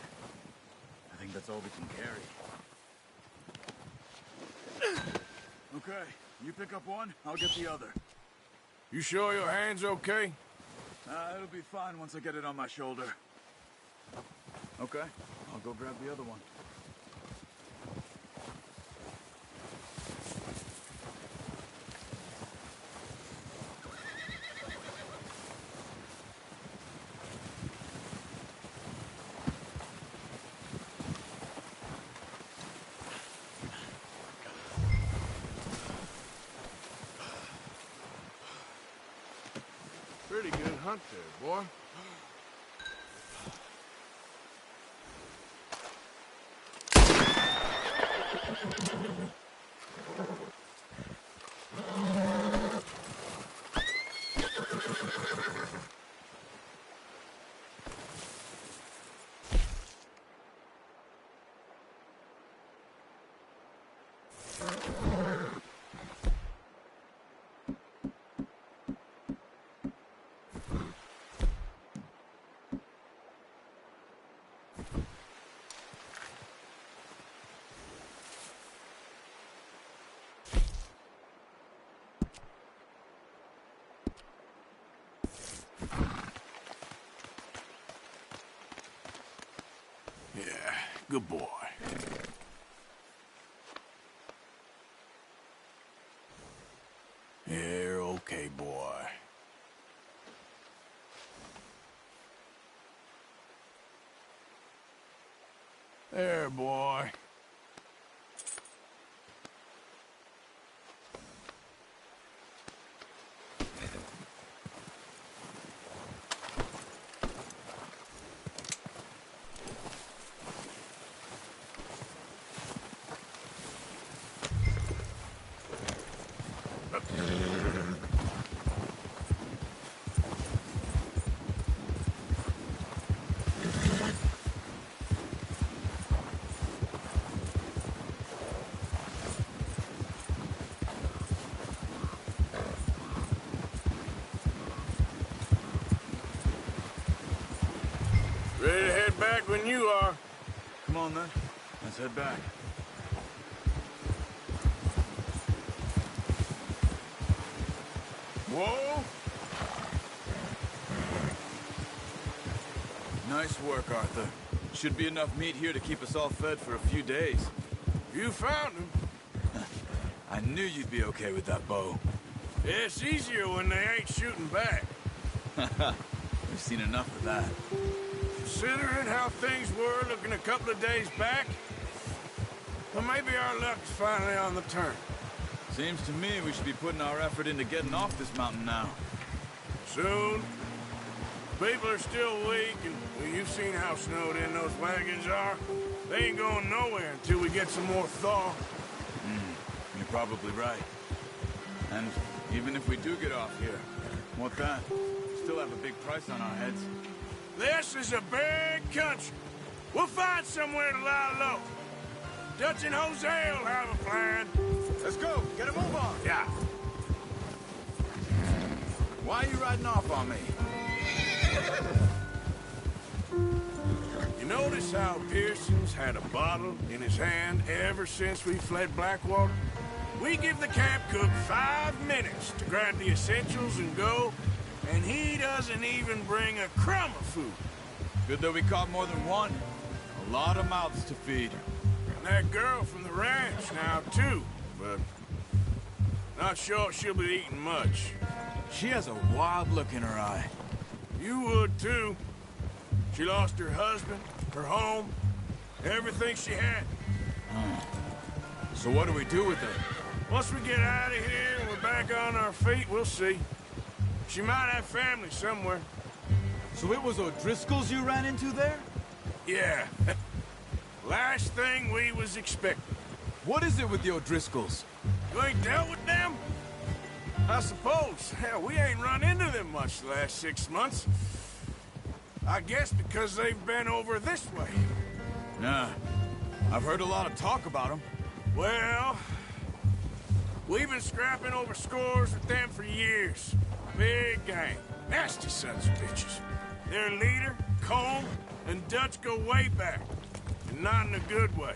I think that's all we can carry. Okay, you pick up one, I'll get the other. You sure your hand's okay? It'll be fine once I get it on my shoulder. Okay, I'll go grab the other one. Pretty good hunt there, boy. Yeah, good boy. You're okay, boy. There, boy. Ready to head back when you are. Come on, then. Let's head back. Whoa! Nice work, Arthur. Should be enough meat here to keep us all fed for a few days. You found him. I knew you'd be okay with that bow. It's easier when they ain't shooting back. We've seen enough of that. Considering how things were looking a couple of days back, well, maybe our luck's finally on the turn. Seems to me we should be putting our effort into getting off this mountain now. Soon. People are still weak, and well, you've seen how snowed in those wagons are. They ain't going nowhere until we get some more thaw. You're probably right. And even if we do get off here, what then? Still have a big price on our heads. This is a big country. We'll find somewhere to lie low. Dutch and Jose will have a plan. Let's go. Get a move on. Yeah. Why are you riding off on me? You notice how Pearson's had a bottle in his hand ever since we fled Blackwater? We give the camp cook 5 minutes to grab the essentials and go, and he doesn't even bring a crumb of food. Good that we caught more than one. A lot of mouths to feed. And that girl from the ranch now, too, but not sure she'll be eating much. She has a wild look in her eye. You would, too. She lost her husband, her home, everything she had. So what do we do with her? Once we get out of here and we're back on our feet, we'll see. She might have family somewhere. So it was O'Driscoll's you ran into there? Yeah. Last thing we was expecting. What is it with the O'Driscolls? You ain't dealt with them? I suppose. Hell, we ain't run into them much the last 6 months. I guess because they've been over this way. Nah. I've heard a lot of talk about them. Well, we've been scrapping over scores with them for years. Big gang. Nasty sons of bitches. Their leader, Colm, and Dutch go way back. And not in a good way.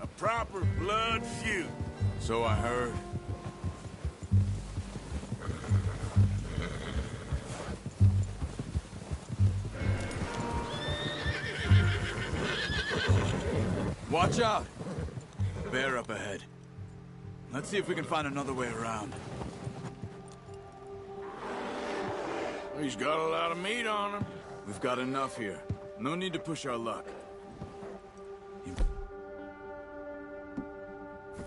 A proper blood feud. So I heard. Watch out! Bear up ahead. Let's see if we can find another way around. He's got a lot of meat on him. We've got enough here. No need to push our luck.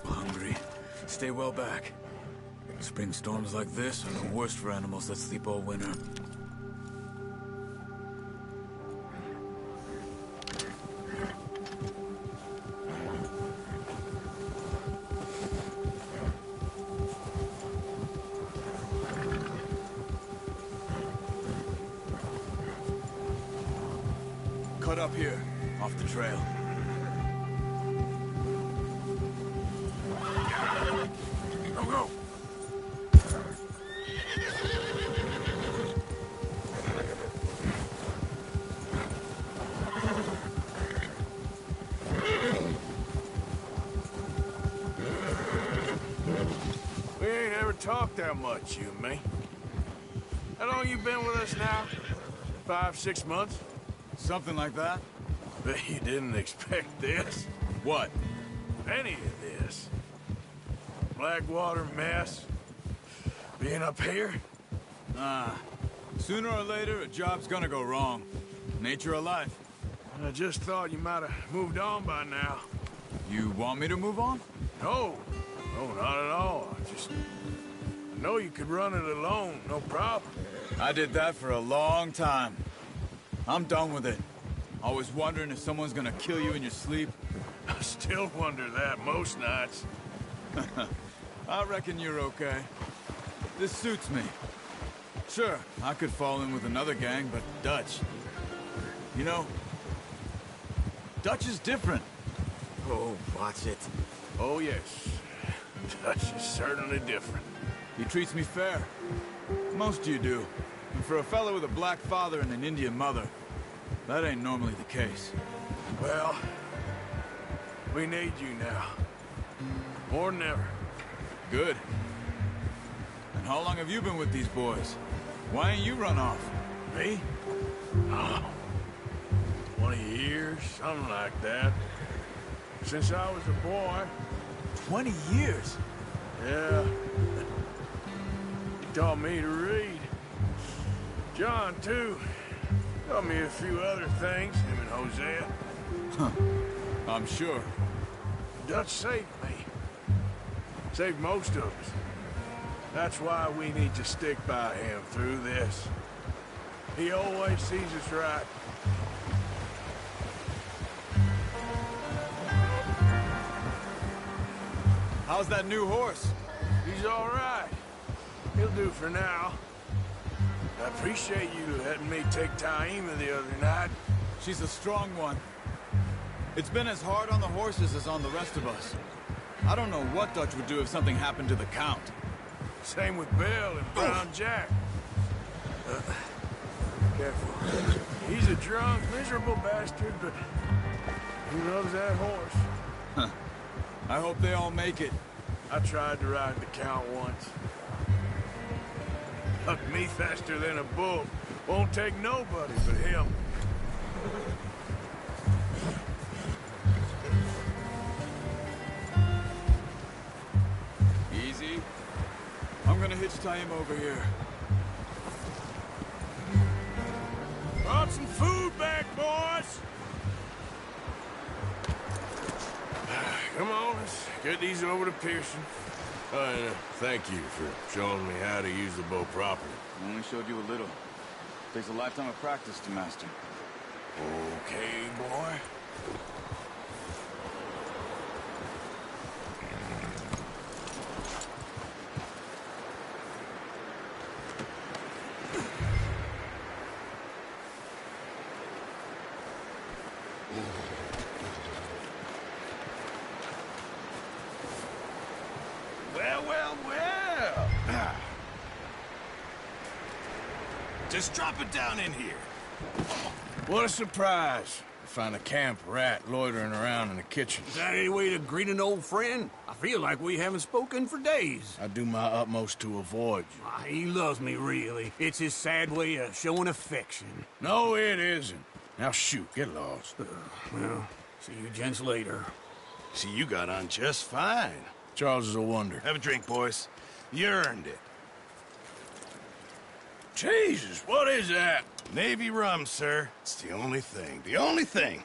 Hungry. Stay well back. Spring storms like this are the worst for animals that sleep all winter. Cut up here, off the trail. Go, go. We ain't ever talked that much, you and me. How long you been with us now? 5, 6 months? Something like that? Bet you didn't expect this. What? Any of this. Blackwater mess. Being up here. Sooner or later, a job's gonna go wrong. Nature of life. I just thought you might have moved on by now. You want me to move on? No. No, not at all. I know you could run it alone, no problem. I did that for a long time. I'm done with it. Always wondering if someone's gonna kill you in your sleep. I still wonder that most nights. I reckon you're okay. This suits me. Sure, I could fall in with another gang, but Dutch... You know, Dutch is different. Oh, watch it. Oh, yes. Dutch is certainly different. He treats me fair. Most of you do. And for a fellow with a black father and an Indian mother, that ain't normally the case. Well, we need you now. More than ever. Good. And how long have you been with these boys? Why ain't you run off? Me? Oh, 20 years, something like that. Since I was a boy. 20 years? Yeah. He taught me to read. John, too. Taught me a few other things, him and Hosea. Huh. I'm sure. Dutch saved me. Saved most of us. That's why we need to stick by him through this. He always sees us right. How's that new horse? He's all right. He'll do for now. I appreciate you letting me take Taima the other night. She's a strong one. It's been as hard on the horses as on the rest of us. I don't know what Dutch would do if something happened to the Count. Same with Bill and Brown Jack. Careful. He's a drunk, miserable bastard, but he loves that horse. Huh. I hope they all make it. I tried to ride the Count once. Hucked me faster than a bull. Won't take nobody but him. Easy. I'm gonna hitch Taima over here. Brought some food back, boys! Come on, let's get these over to Pearson. And thank you for showing me how to use the bow properly. I only showed you a little. Takes a lifetime of practice to master. Okay, boy. Well. Just drop it down in here. What a surprise. To find a camp rat loitering around in the kitchen. Is that any way to greet an old friend? I feel like we haven't spoken for days. I do my utmost to avoid you. He loves me, really. It's his sad way of showing affection. No, it isn't. Now shoot, get lost. Well, see you gents later. See, you got on just fine. Charles is a wonder. Have a drink, boys. You earned it. Jesus, what is that? Navy rum, sir. It's the only thing. The only thing.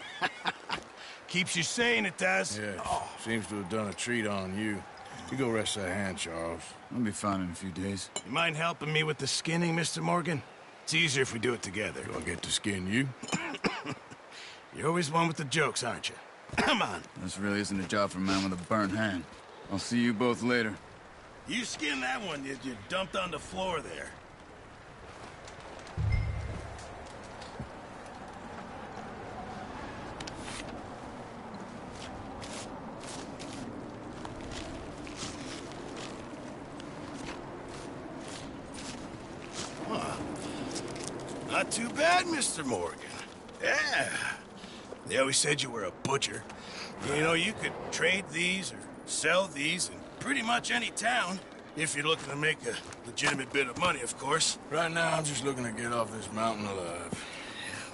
Keeps you sane, it does. Yeah, seems to have done a treat on you. You go rest that hand, Charles. I'll be fine in a few days. You mind helping me with the skinning, Mr. Morgan? It's easier if we do it together. Do I get to skin you? You're always one with the jokes, aren't you? Come on. This really isn't a job for a man with a burnt hand. I'll see you both later. You skinned that one you dumped on the floor there. Not too bad, Mr. Morgan. Yeah. They always said you were a butcher. You know, you could trade these or sell these in pretty much any town. If you're looking to make a legitimate bit of money, of course. Right now, I'm just looking to get off this mountain alive.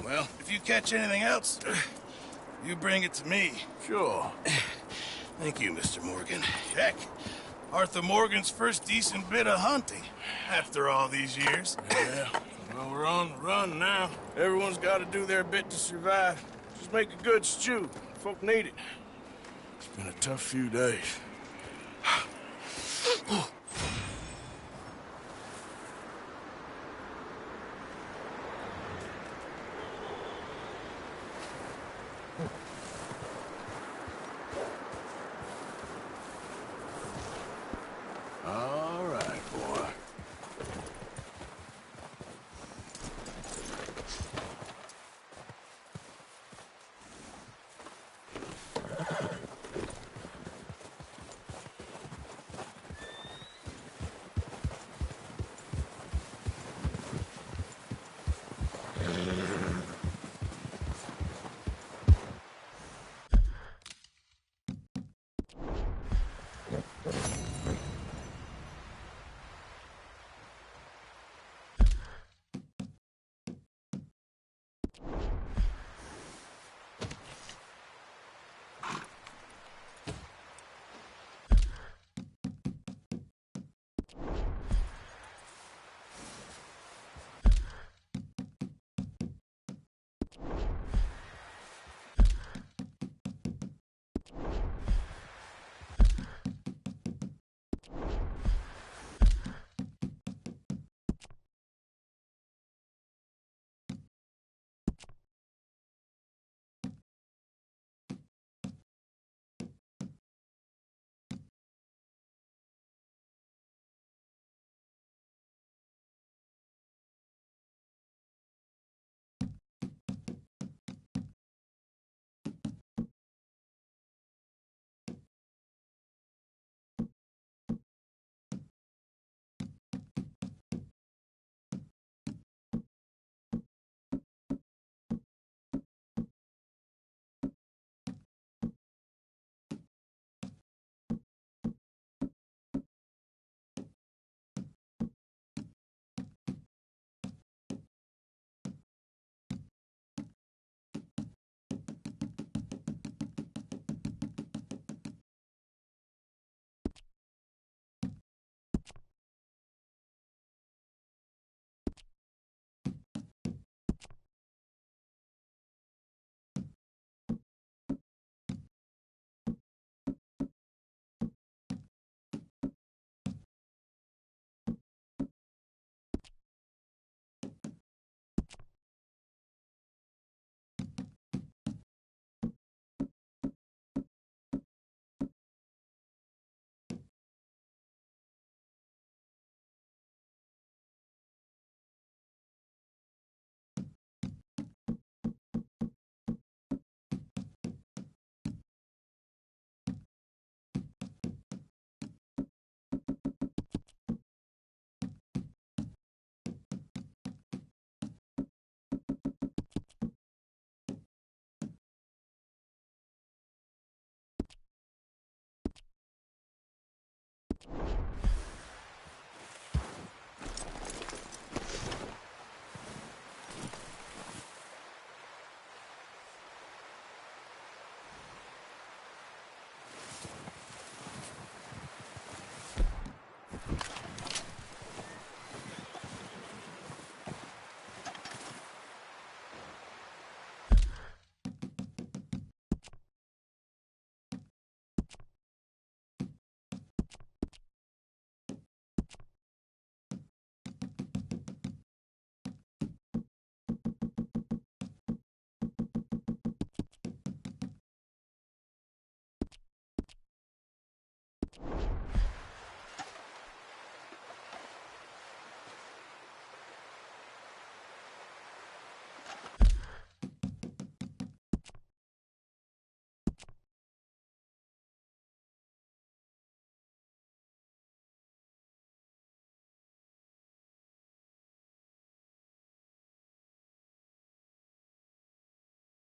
Well, if you catch anything else, you bring it to me. Sure. Thank you, Mr. Morgan. Heck, Arthur Morgan's first decent bit of hunting after all these years. Yeah. Well, we're on the run now. Everyone's got to do their bit to survive. Just make a good stew. Folk need it. It's been a tough few days.